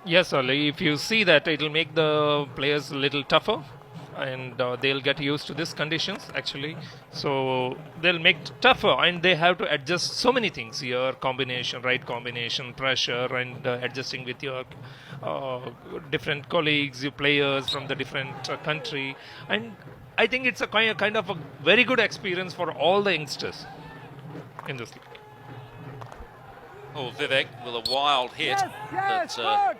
Yes, Ali, if you see that, it'll make the players a little tougher. And they'll get used to these conditions actually, so they'll make it tougher, and they have to adjust so many things here: combination, right combination, pressure, and adjusting with your different colleagues, your players from the different country. And I think it's a kind of a very good experience for all the youngsters in this league. Oh, Vivek with a wild hit that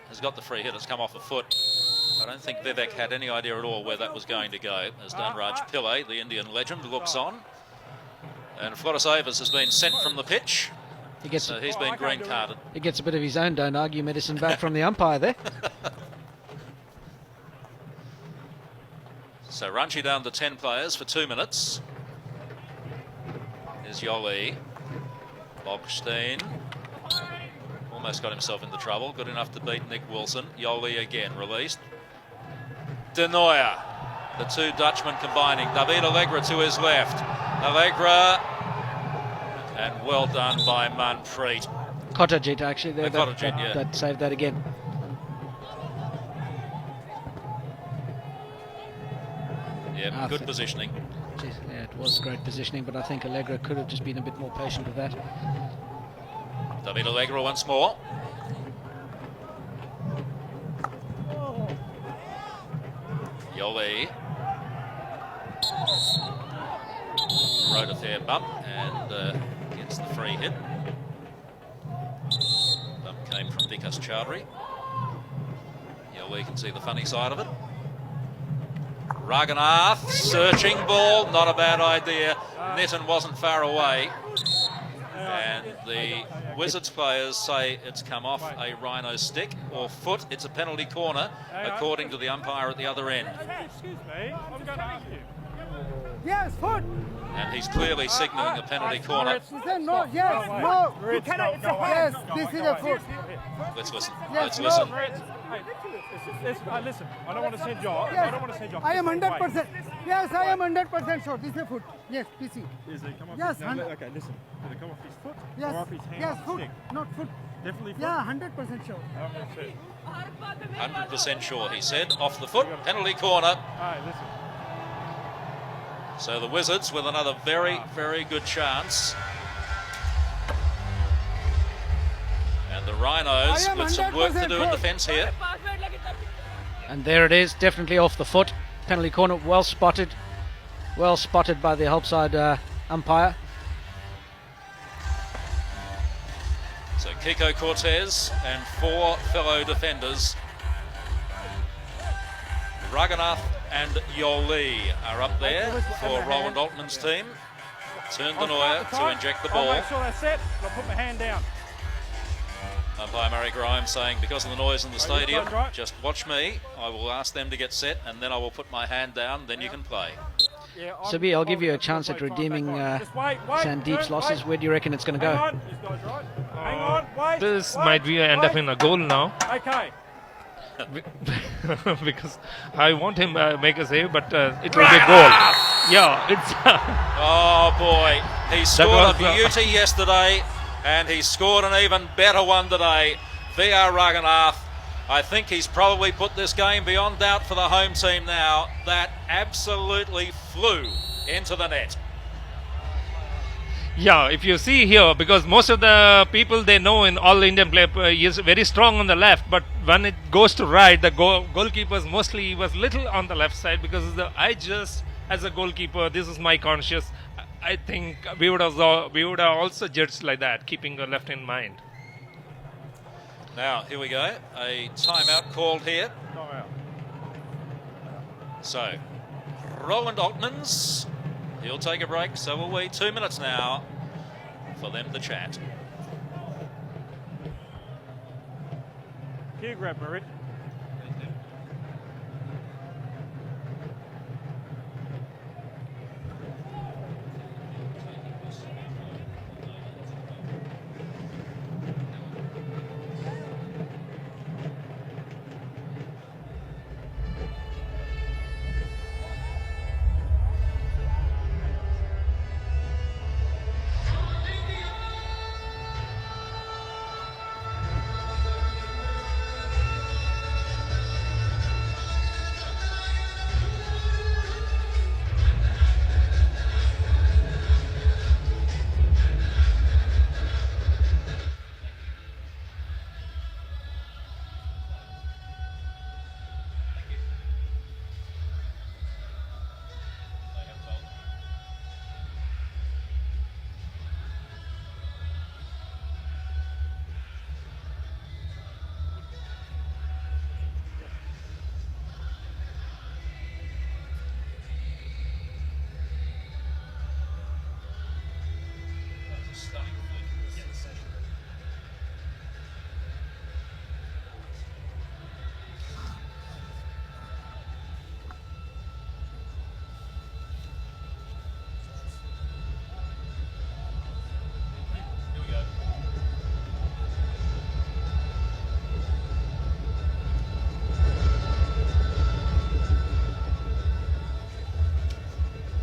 has got the free hit. It's come off a foot. I don't think Vivek had any idea at all where that was going to go, as Dhanraj Pillai, the Indian legend, looks on. And Floris Evers has been sent from the pitch, so he's been green carded. He gets a bit of his own don't argue medicine back from the umpire there. So Ranchi down to 10 players for 2 minutes. Here's Yoli. Bogstein. Almost got himself into trouble. Good enough to beat Nick Wilson. Yoli again released. Denoya. The 2 Dutchmen combining. David Allegra to his left. Allegra. And well done by Manpreet. Kottajit actually there. Yeah. That saved that again. Yeah, good positioning. Geez, yeah, it was great positioning, but I think Allegra could have just been a bit more patient with that. David Allegra once more. Yoli. Rode a fair bump and gets the free hit. Bump came from Vikas Chowdhury. Yoli can see the funny side of it. Raghunath, searching ball, not a bad idea. Nitin wasn't far away. And the Wizards players say it's come off a Rhino stick or foot. It's a penalty corner, according to the umpire at the other end. Excuse me, I'm going to ask you. Yes, foot. And he's clearly signalling a penalty corner. He said no, yes, no. You cannot, it's a yes, this is a foot. Let's listen. Yes, Let's listen. Listen, I don't want to send you off. Yes. I don't want to send you off. I am 100%. Yes, I am 100% sure. This is a foot. Yes, PC. Is it come off Yes, his, no, okay, listen. Did it come off his foot Yes, or off his hand? yes, foot, Stick? not foot. Definitely foot? Yeah, 100% sure. 100% sure, he said. Off the foot, penalty corner. All right, listen. So the Wizards with another very, very good chance Rhinos with some work to do in defence here. And there it is, definitely off the foot. Penalty corner, well spotted by the help side umpire. So Kiko Cortez and 4 fellow defenders, Raghunath and Yoli, are up there for Roland Altman's team. Turn Denoya to inject the I'll ball. make sure that's set. I'll put my hand down. Umpire Murray Grimes saying, because of the noise in the stadium, just watch me. I will ask them to get set and then I will put my hand down, then you can play. Sabi, I'll give you a chance at redeeming Sandeep's losses. Where do you reckon it's going to go? Hang on, wait. This might be end up in a goal now. Okay. Because I want him make a save, but it will be a goal. Yeah, it's. Oh boy, he scored a beauty yesterday, and he scored an even better one today. VR Raghunath, I think he's probably put this game beyond doubt for the home team now. That absolutely flew into the net. Yeah, if you see here, because most of the people they know in all Indian play he is very strong on the left, but when it goes to right, the goalkeepers mostly was little on the left side, because I just as a goalkeeper, this is my conscious. I think we would have also judged like that, keeping the left in mind. Now here we go, a timeout called here. So Roland Altmans, he'll take a break, so will we. 2 minutes now for them to chat. Here, grab Marit.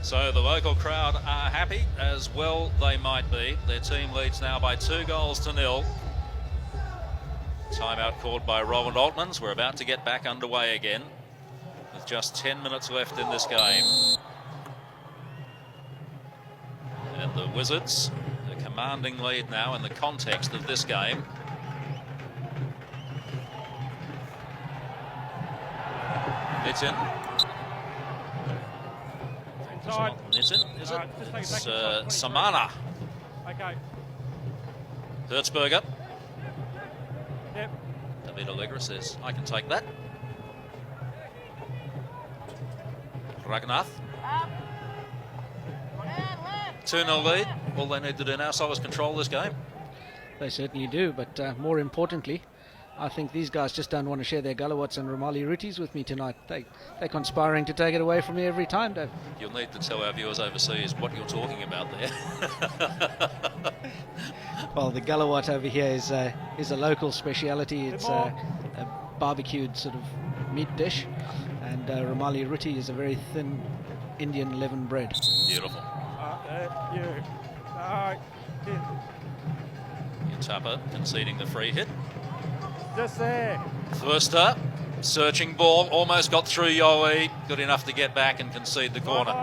So the local crowd are happy, as well they might be. Their team leads now by 2-0. Timeout called by Roland Altmans. We're about to get back underway again with just 10 minutes left in this game. And the Wizards, a commanding lead now in the context of this game. It's in. It's in, is it? It's Samana. Okay. Hertzberger. Yep. David Allegra says, I can take that. Raghunath. 2-0 lead. All they need to do now is control this game. They certainly do, but more importantly, I think these guys just don't want to share their Gallowats and Romali Rutis with me tonight. They're conspiring to take it away from me every time, Dave. You'll need to tell our viewers overseas what you're talking about there. Well, the Gallowat over here is a local speciality. It's a barbecued sort of meat dish, and Romali Ruti is a very thin Indian leaven bread. Beautiful. Tupper conceding the free hit. Just there. Thurster, searching ball, almost got through Yoli, good enough to get back and concede the corner.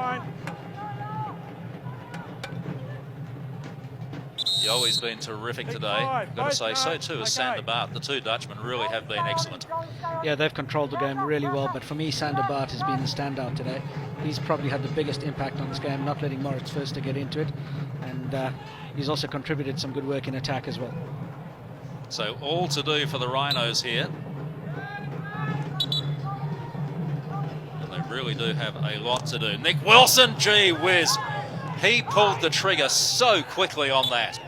Yowi's been terrific today. I've got to say, so too has Sander Bart. The two Dutchmen really have been excellent. Yeah, they've controlled the game really well, but for me, Sander Bart has been the standout today. He's probably had the biggest impact on this game, not letting Moritz First to get into it, and he's also contributed some good work in attack as well. So all to do for the Rhinos here. And they really do have a lot to do. Nick Wilson, gee whiz. He pulled the trigger so quickly on that.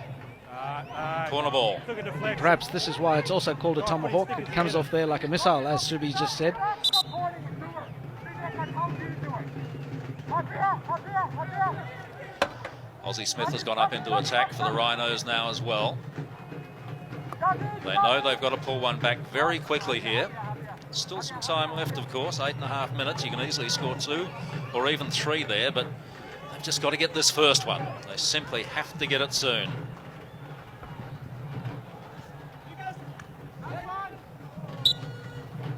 Corner ball. Perhaps this is why it's also called a tomahawk. It comes off there like a missile, as Subi just said. Ozzie Smith has gone up into attack for the Rhinos now as well. They know they've got to pull one back very quickly here. Still some time left, of course, 8.5 minutes. You can easily score 2 or even 3 there, but they've just got to get this first one. They simply have to get it soon.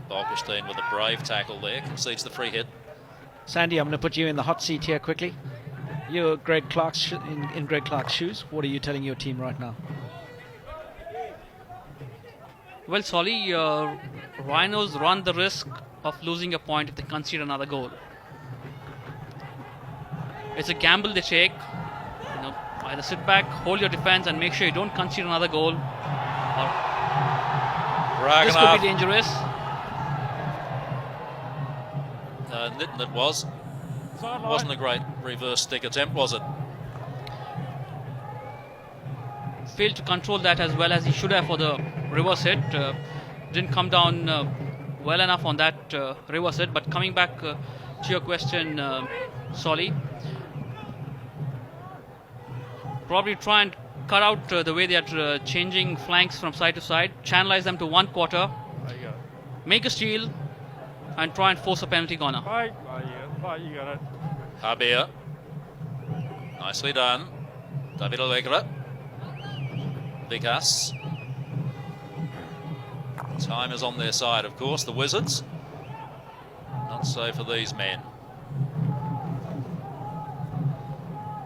Bolkestein with a brave tackle there, concedes the free hit. Sandy, I'm going to put you in the hot seat here quickly. You're Greg Clark's in Greg Clark's shoes. What are you telling your team right now? Well, Solly, Rhinos run the risk of losing a point if they concede another goal. It's a gamble they take. You know, either sit back, hold your defense, and make sure you don't concede another goal. Or this could be dangerous. Nitten it was. Wasn't a great reverse stick attempt, was it? Failed to control that as well as he should have for the reverse hit. Didn't come down well enough on that reverse hit. But coming back to your question, Solly, probably try and cut out the way they are changing flanks from side to side, channelize them to one quarter, make a steal, and try and force a penalty corner. You got it. Habir. Nicely done. David Allegra. Vikas. Time is on their side, of course, the Wizards. Not so for these men.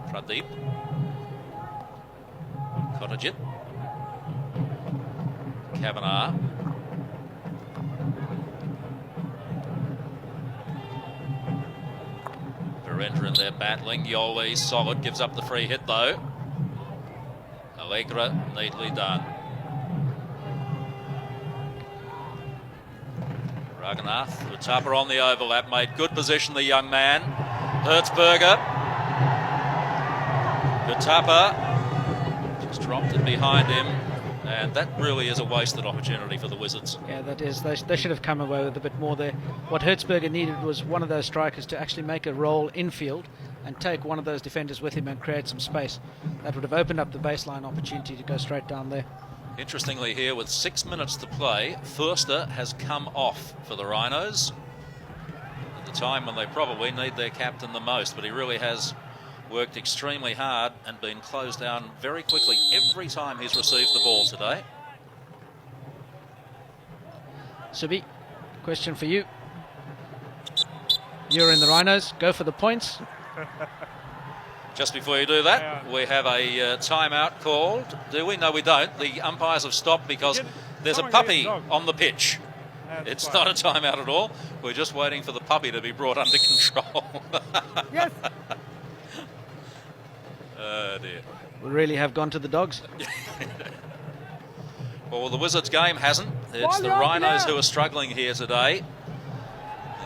Pradeep. Kotajit. Kavanagh. Virendra in there battling. Yoli solid, gives up the free hit though. Allegra neatly done. Raghunath, Uttar on the overlap, made good position, the young man. Hertzberger. Uttar just dropped it behind him, and that really is a wasted opportunity for the Wizards. Yeah, that is. They should have come away with a bit more there. What Hertzberger needed was one of those strikers to actually make a roll infield and take one of those defenders with him and create some space. That would have opened up the baseline opportunity to go straight down there. Interestingly here, with 6 minutes to play, Förster has come off for the Rhinos at the time when they probably need their captain the most, but he really has worked extremely hard and been closed down very quickly every time he's received the ball today. Subi, question for you. You're in the Rhinos, go for the points. Just before you do that, we have a timeout called. Do we? No, we don't. The umpires have stopped because there's a puppy on the pitch. It's not a timeout at all. We're just waiting for the puppy to be brought under control. Yes. Oh dear. We really have gone to the dogs. Well, the Wizards game hasn't. It's the Rhinos who are struggling here today.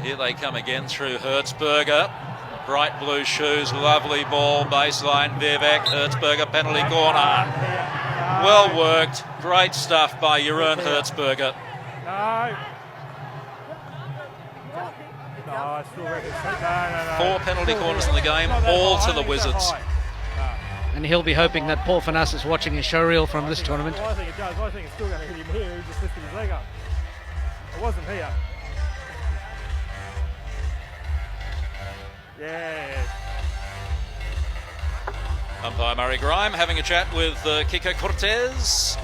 Here they come again through Hertzberger. Bright blue shoes, lovely ball, baseline, Vivek, Hertzberger, penalty corner. Well worked, great stuff by Jeroen Hertzberger. No, still no. 4 penalty corners in the game, all to the Wizards. And he'll be hoping that Paul Fanas is watching his showreel from this tournament. Well, I think it does. I think it's still going to hit him here. He just lifted his leg up. It wasn't here. Yeah. Umpire Murray Grime having a chat with Kiko Cortez.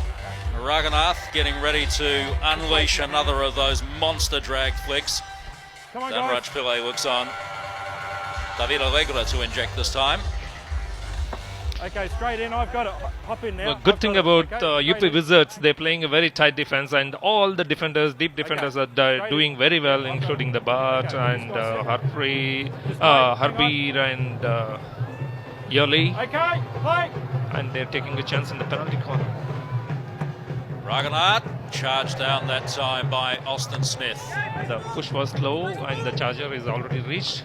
Raghunath getting ready to unleash another of those monster drag flicks. Dhanraj Pillay looks on. David Allegra to inject this time. Okay, straight in. I've got it. Hop in now. The good I've thing got it. about Okay, UP straight in. Wizards, they're playing a very tight defense, and all the defenders, deep defenders, are doing very well, including the Bart and Harpreet, Harbeer and Yoli. Okay, play. And they're taking a chance in the penalty corner. Raghunath charged down that time by Austin Smith. The push was low, and the charger is already reached.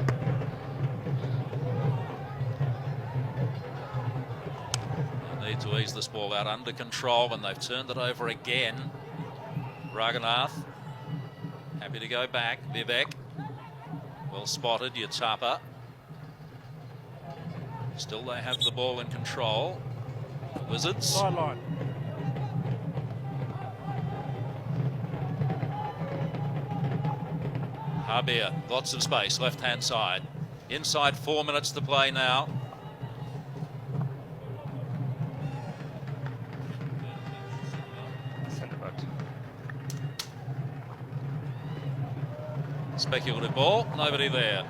Need to ease this ball out under control, and they've turned it over again. Raghunath happy to go back. Vivek, well spotted. Uttar. Still they have the ball in control. The Wizards. Sideline. Harbeer, lots of space, left hand side. Inside 4 minutes to play now. Speculative ball, nobody there.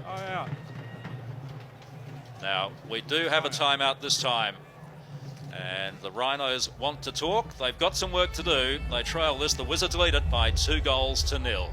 Oh, yeah. Now, we do have a timeout this time. And the Rhinos want to talk. They've got some work to do. They trail this. The Wizards lead it by 2-0.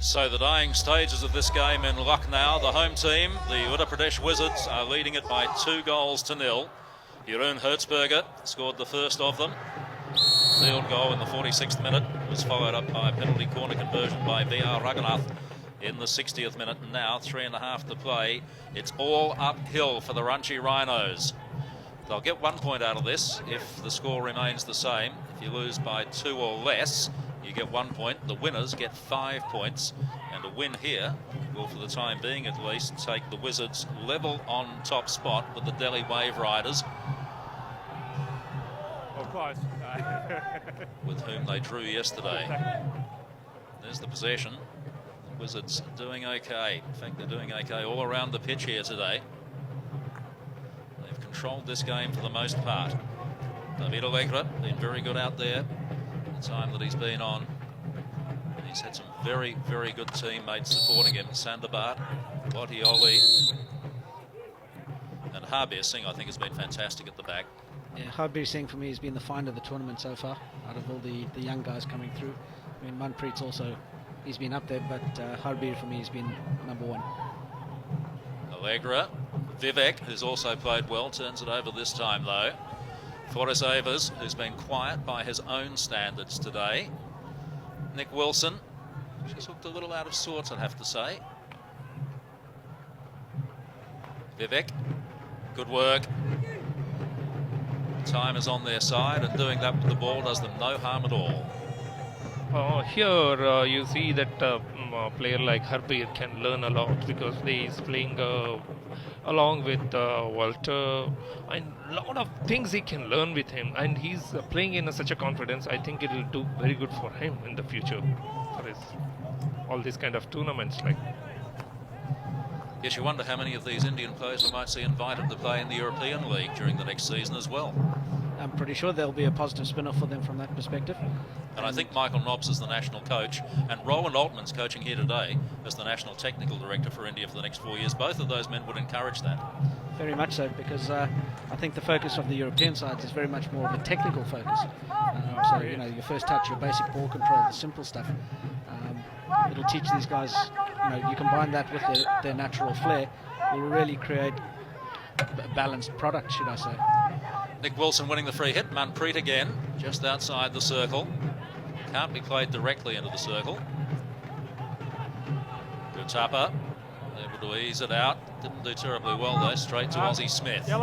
So the dying stages of this game in Lucknow, the home team, the Uttar Pradesh Wizards, are leading it by 2-0. Jeroen Hertzberger scored the first of them. Field goal in the 46th minute was followed up by a penalty corner conversion by VR Raghunath in the 60th minute. And now 3.5 to play. It's all uphill for the Ranchi Rhinos. They'll get 1 point out of this if the score remains the same. If you lose by 2 or less, you get 1 point. The winners get 5 points, and a win here will, for the time being at least, take the Wizards level on top spot with the Delhi Wave Riders, Close. with whom they drew yesterday. There's the possession. The Wizards doing okay. In fact, they're doing okay all around the pitch here today. They've controlled this game for the most part. David Allegra been very good out there the time that he's been on. He's had some very, very good teammates supporting him. Sandabat, Botioli, and Harbeer Singh, I think, has been fantastic at the back. Yeah, Harbeer Singh for me has been the find of the tournament so far, out of all the young guys coming through. I mean, Manpreet's also, he's been up there, but Harbeer for me has been number one. Allegra, Vivek, who's also played well, turns it over this time though. Forrest Avers, who's been quiet by his own standards today. Nick Wilson, she's looked a little out of sorts, I'd have to say. Vivek, good work. Time is on their side, and doing that with the ball does them no harm at all. Here you see that a player like Harbeer can learn a lot, because he is playing along with Walter, and a lot of things he can learn with him, and he's playing in such a confidence. I think it will do very good for him in the future for his all these kind of tournaments. Like, Yes, you wonder how many of these Indian players we might see invited to play in the European League during the next season as well. I'm pretty sure there'll be a positive spin-off for them from that perspective. And I think Michael Nobbs is the national coach, and Roland Altman's coaching here today as the national technical director for India for the next 4 years. Both of those men would encourage that. Very much so, because I think the focus of the European sides is very much more of a technical focus. So, you know, your first touch, your basic ball control, the simple stuff. It'll teach these guys, you know, you combine that with their natural flair, will really create a balanced product, should I say. Nick Wilson winning the free hit. Manpreet again, just outside the circle. Can't be played directly into the circle. Uttar, able to ease it out. Didn't do terribly well though. Straight to Ozzie Smith. Come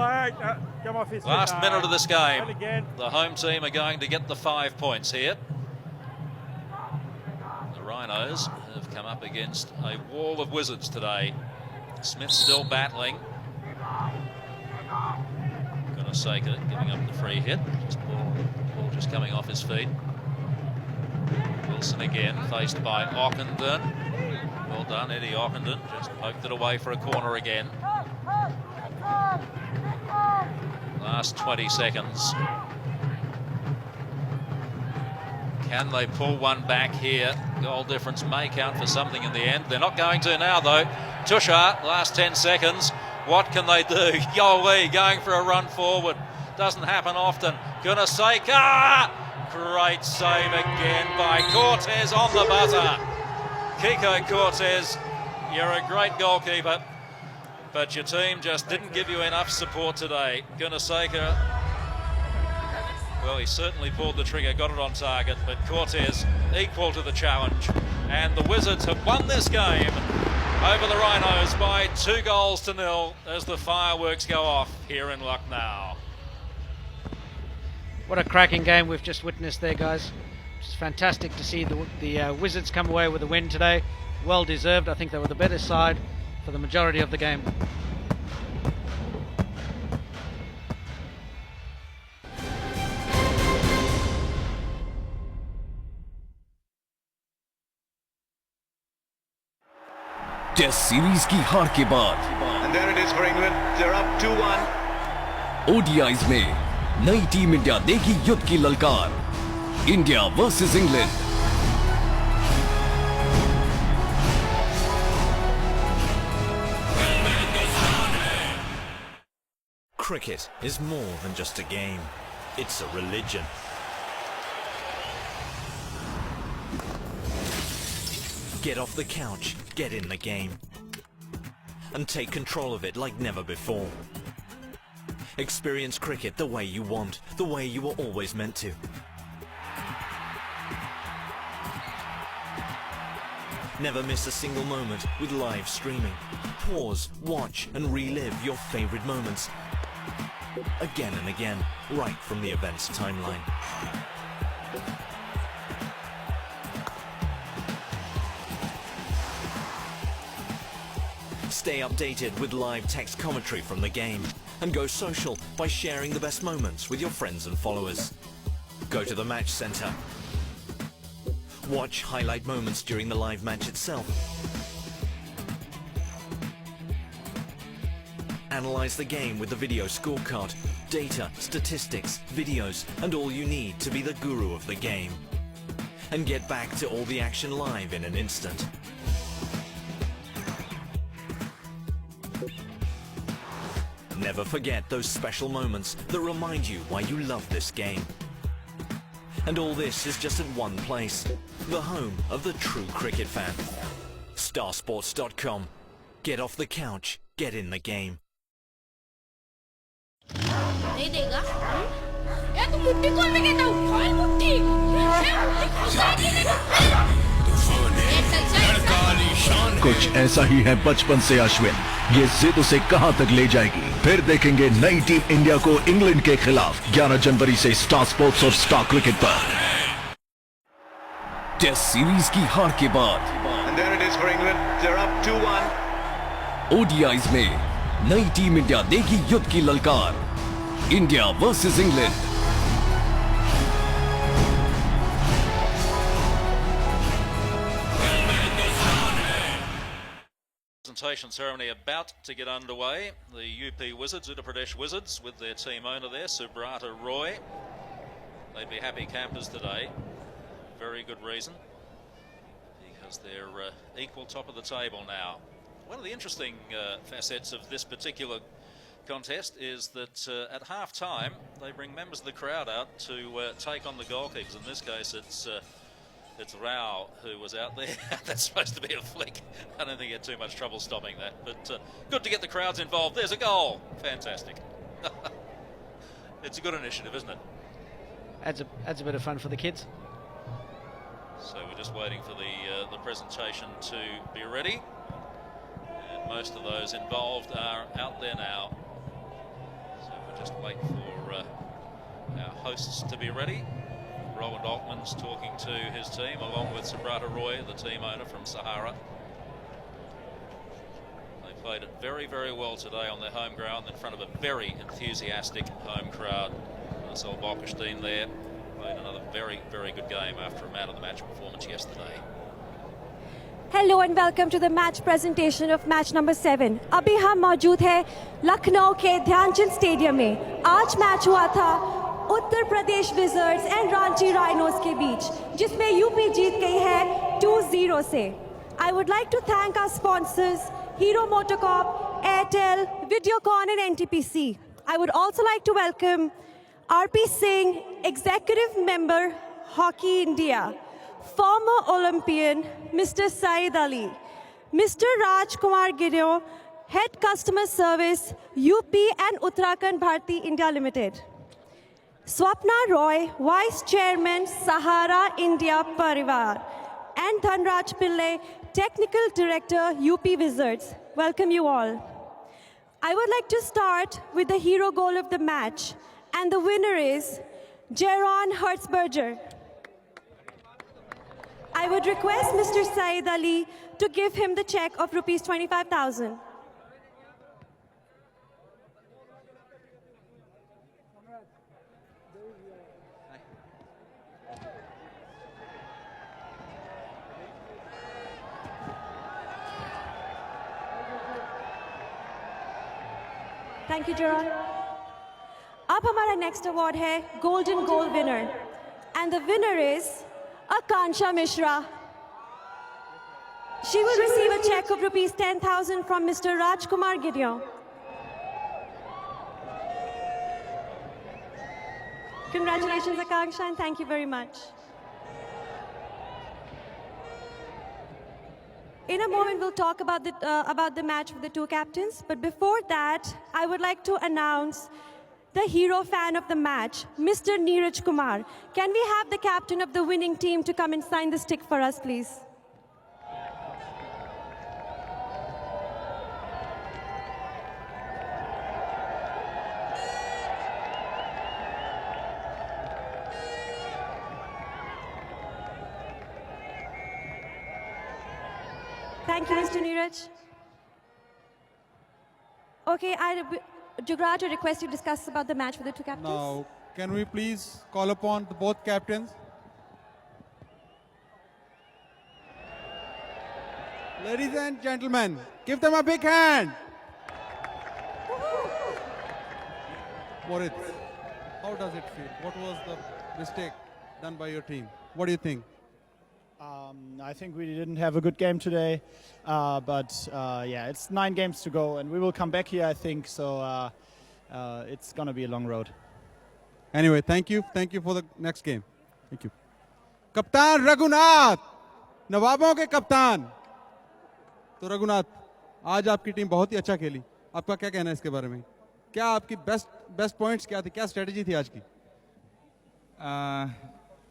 off his Last minute of this game. Again. The home team are going to get the 5 points here. The Rhinos have come up against a wall of Wizards today. Smith still battling. Gunaseka giving up the free hit. Ball just coming off his feet. Wilson again, faced by Ockenden. Well done, Eddie Ockenden. Just poked it away for a corner again. Last 20 seconds. Can they pull one back here? Goal difference may count for something in the end. They're not going to now, though. Tushar, last 10 seconds. What can they do? Yoli going for a run forward. Doesn't happen often. Gunaseka! Great save again by Cortez on the buzzer. Kiko Cortez, you're a great goalkeeper, but your team just didn't give you enough support today. Gunaseka, well, he certainly pulled the trigger, got it on target, but Cortez equal to the challenge. And the Wizards have won this game over the Rhinos by 2-0 as the fireworks go off here in Lucknow. What a cracking game we've just witnessed there, guys. It's fantastic to see the Wizards come away with a win today. Well deserved. I think they were the better side for the majority of the game. Test series की हार के बाद And there it is for England. They're up 2-1. ODIs में नई team India देगी युद्ध की ललकार. India versus England. Cricket is more than just a game. It's a religion. Get off the couch, get in the game, and take control of it like never before. Experience cricket the way you want, the way you were always meant to. Never miss a single moment with live streaming. Pause, watch, and relive your favorite moments again and again, right from the event's timeline. Stay updated with live text commentary from the game, and go social by sharing the best moments with your friends and followers. Go to the match center. Watch highlight moments during the live match itself. Analyze the game with the video scorecard, data, statistics, videos, and all you need to be the guru of the game. And get back to all the action live in an instant. Never forget those special moments that remind you why you love this game. And all this is just at one place, the home of the true cricket fan. Starsports.com. Get off the couch, get in the game. नहीं देगा ये तो मुट्ठी कौन में कहता हूँ file मुट्ठी कुछ ऐसा ही है बचपन से अश्विन. ये जिद उसे कहां तक ले जाएगी. फिर देखेंगे नई टीम इंडिया को इंग्लैंड के खिलाफ 11 जनवरी से स्टार स्पोर्ट्स और स्टार क्रिकेट पर. टेस्ट सीरीज की हार के बाद And there it is for England. They're up 2-1. ODIs में नई टीम इंडिया देगी युद्ध की ललकार। India versus England. Presentation ceremony about to get underway. The UP Wizards, Uttar Pradesh Wizards, with their team owner there, Subrata Roy. They'd be happy campers today. Very good reason, because they're equal top of the table now. One of the interesting facets of this particular contest is that at half time they bring members of the crowd out to take on the goalkeepers. In this case it's Rao who was out there. That's supposed to be a flick. I don't think he had too much trouble stopping that, but good to get the crowds involved. There's a goal. Fantastic. It's a good initiative, isn't it? Adds a bit of fun for the kids. So we're just waiting for the presentation to be ready, and most of those involved are out there now. So we'll just wait for our hosts to be ready. Roland Altman's talking to his team along with Subrata Roy, the team owner from Sahara. They played it very, very well today on their home ground in front of a very enthusiastic home crowd. Marcel Bolkestein there played another very, very good game after a man-of-the-match performance yesterday. Hello and welcome to the match presentation of match number 7. अभी हम मौजूद हैं लखनऊ के Dhyanchand stadium में। आज match हुआ था Uttar Pradesh wizards and Ranchi rhinos के बीच, जिसमें यूपी जीत गई है 2-0 से। I would like to thank our sponsors Hero Motocorp, Airtel, Videocon and NTPC. I would also like to welcome RP Singh, Executive Member, Hockey India, former Olympian Mr. Saeed Ali, Mr. Raj Kumar Gideon, Head Customer Service, UP and Uttarakhand Bharti India Limited. Swapna Roy, Vice Chairman, Sahara India Parivar, and Dhanraj Pillai, Technical Director, UP Wizards. Welcome you all. I would like to start with the hero goal of the match, and the winner is Jaron Hertzberger. I would request Mr. Saeed Ali to give him the check of rupees 25,000. Thank you, Jaron. अब हमारा next award है Golden Goal winner, and the winner is Akansha Mishra. She will receive a check of rupees 10,000 from Mr. Raj Kumar Gideon. Congratulations, Akansha, and thank you very much. In a moment, we'll talk about the match with the two captains. But before that, I would like to announce the hero fan of the match, Mr. Neeraj Kumar. Can we have the captain of the winning team to come and sign the stick for us, please? Thank you, Mr. Neeraj. Okay, Jugraj, I request you discuss about the match with the two captains. Now, can we please call upon both captains? Ladies and gentlemen, give them a big hand. Moritz, how does it feel? What was the mistake done by your team? What do you think? I think we didn't have a good game today, but yeah, it's 9 games to go, and we will come back here, I think, so it's going to be a long road. Anyway, thank you for the next game. Thank you. Kaptan Raghunath, नवाबों के कप्तान। तो रघुनाथ, आज आपकी team बहुत ही अच्छा खेली। आपका क्या कहना है इसके बारे में? क्या आपकी बेस्ट पॉइंट्स क्या थी? क्या स्ट्रेटजी थी आज की?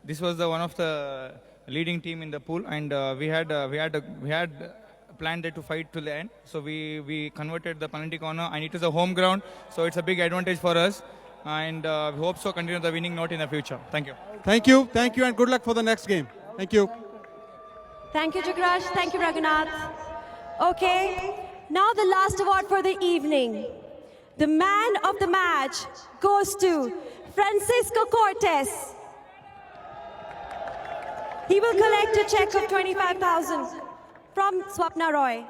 This was one of the leading team in the pool, and we had planned to fight till the end. So we converted the penalty corner, and it is a home ground, so it's a big advantage for us. And we hope so continue the winning note in the future. Thank you. Thank you, and good luck for the next game. Thank you. Thank you, Jugraj. Thank you, Raghunath. Okay, Now the last award for the evening. The man of the match goes to Francisco Cortes. He will collect a check of 25,000 from Swapna Roy.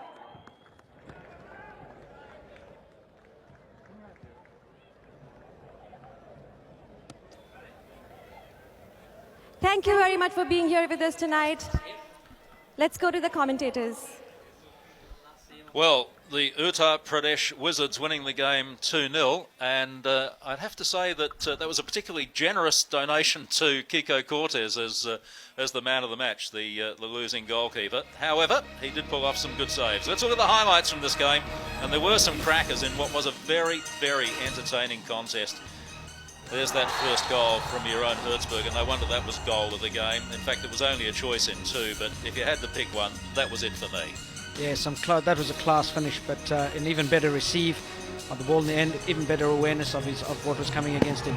Thank you very much for being here with us tonight. Let's go to the commentators. Well, the Uttar Pradesh Wizards winning the game 2-0, and I'd have to say that that was a particularly generous donation to Kiko Cortes as the man of the match, the losing goalkeeper. However, he did pull off some good saves. Let's look at the highlights from this game, and there were some crackers in what was a very, very entertaining contest. There's that first goal from Jeroen Hertzberg, and no wonder that was goal of the game. In fact, it was only a choice in two, but if you had to pick one, that was it for me. Yeah, that was a class finish, but an even better receive of the ball in the end, even better awareness of what was coming against him.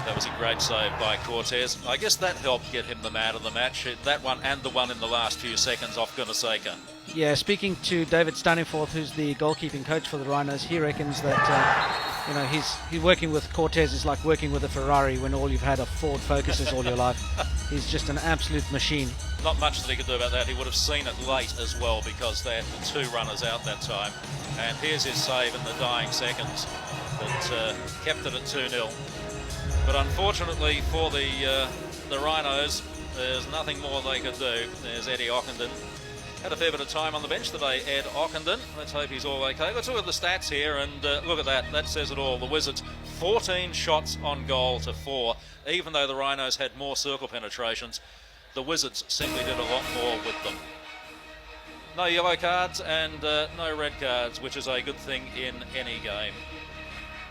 That was a great save by Cortes. I guess that helped get him the man of the match. That one and the one in the last few seconds off Gunasekar. Yeah, speaking to David Staniforth, who's the goalkeeping coach for the Rhinos, he reckons that he's working with Cortes is like working with a Ferrari when all you've had are Ford Focuses all your life. He's just an absolute machine. Not much that he could do about that. He would have seen it late as well because they had the two runners out that time. And here's his save in the dying seconds that kept it at 2-0. But unfortunately for the Rhinos, there's nothing more they could do. There's Eddie Ockenden. Had a fair bit of time on the bench today, Ed Ockenden. Let's hope he's all okay. Let's look at the stats here, and look at that. That says it all. The Wizards, 14 shots on goal to 4. Even though the Rhinos had more circle penetrations, the Wizards simply did a lot more with them. No yellow cards and no red cards, which is a good thing in any game.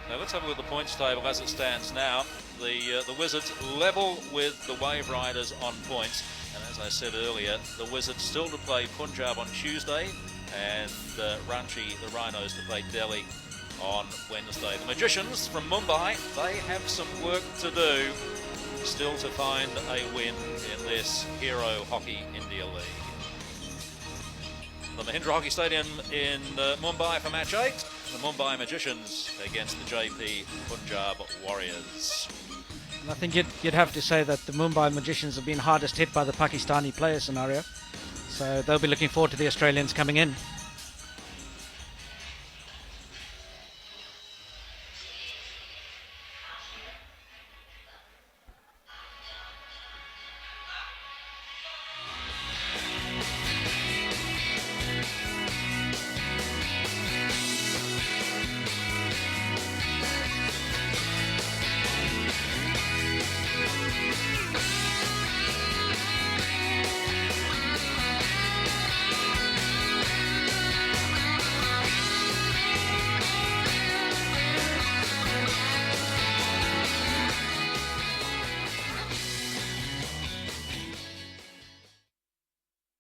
Now let's have a look at the points table as it stands now. The Wizards level with the Wave Riders on points. And as I said earlier, the Wizards still to play Punjab on Tuesday, and Ranchi, the Rhinos, to play Delhi on Wednesday. The Magicians from Mumbai, they have some work to do still to find a win in this Hero Hockey India League. The Mahindra Hockey Stadium in Mumbai for match 8. The Mumbai Magicians against the JP Punjab Warriors. And I think you'd have to say that the Mumbai Magicians have been hardest hit by the Pakistani player scenario. So they'll be looking forward to the Australians coming in.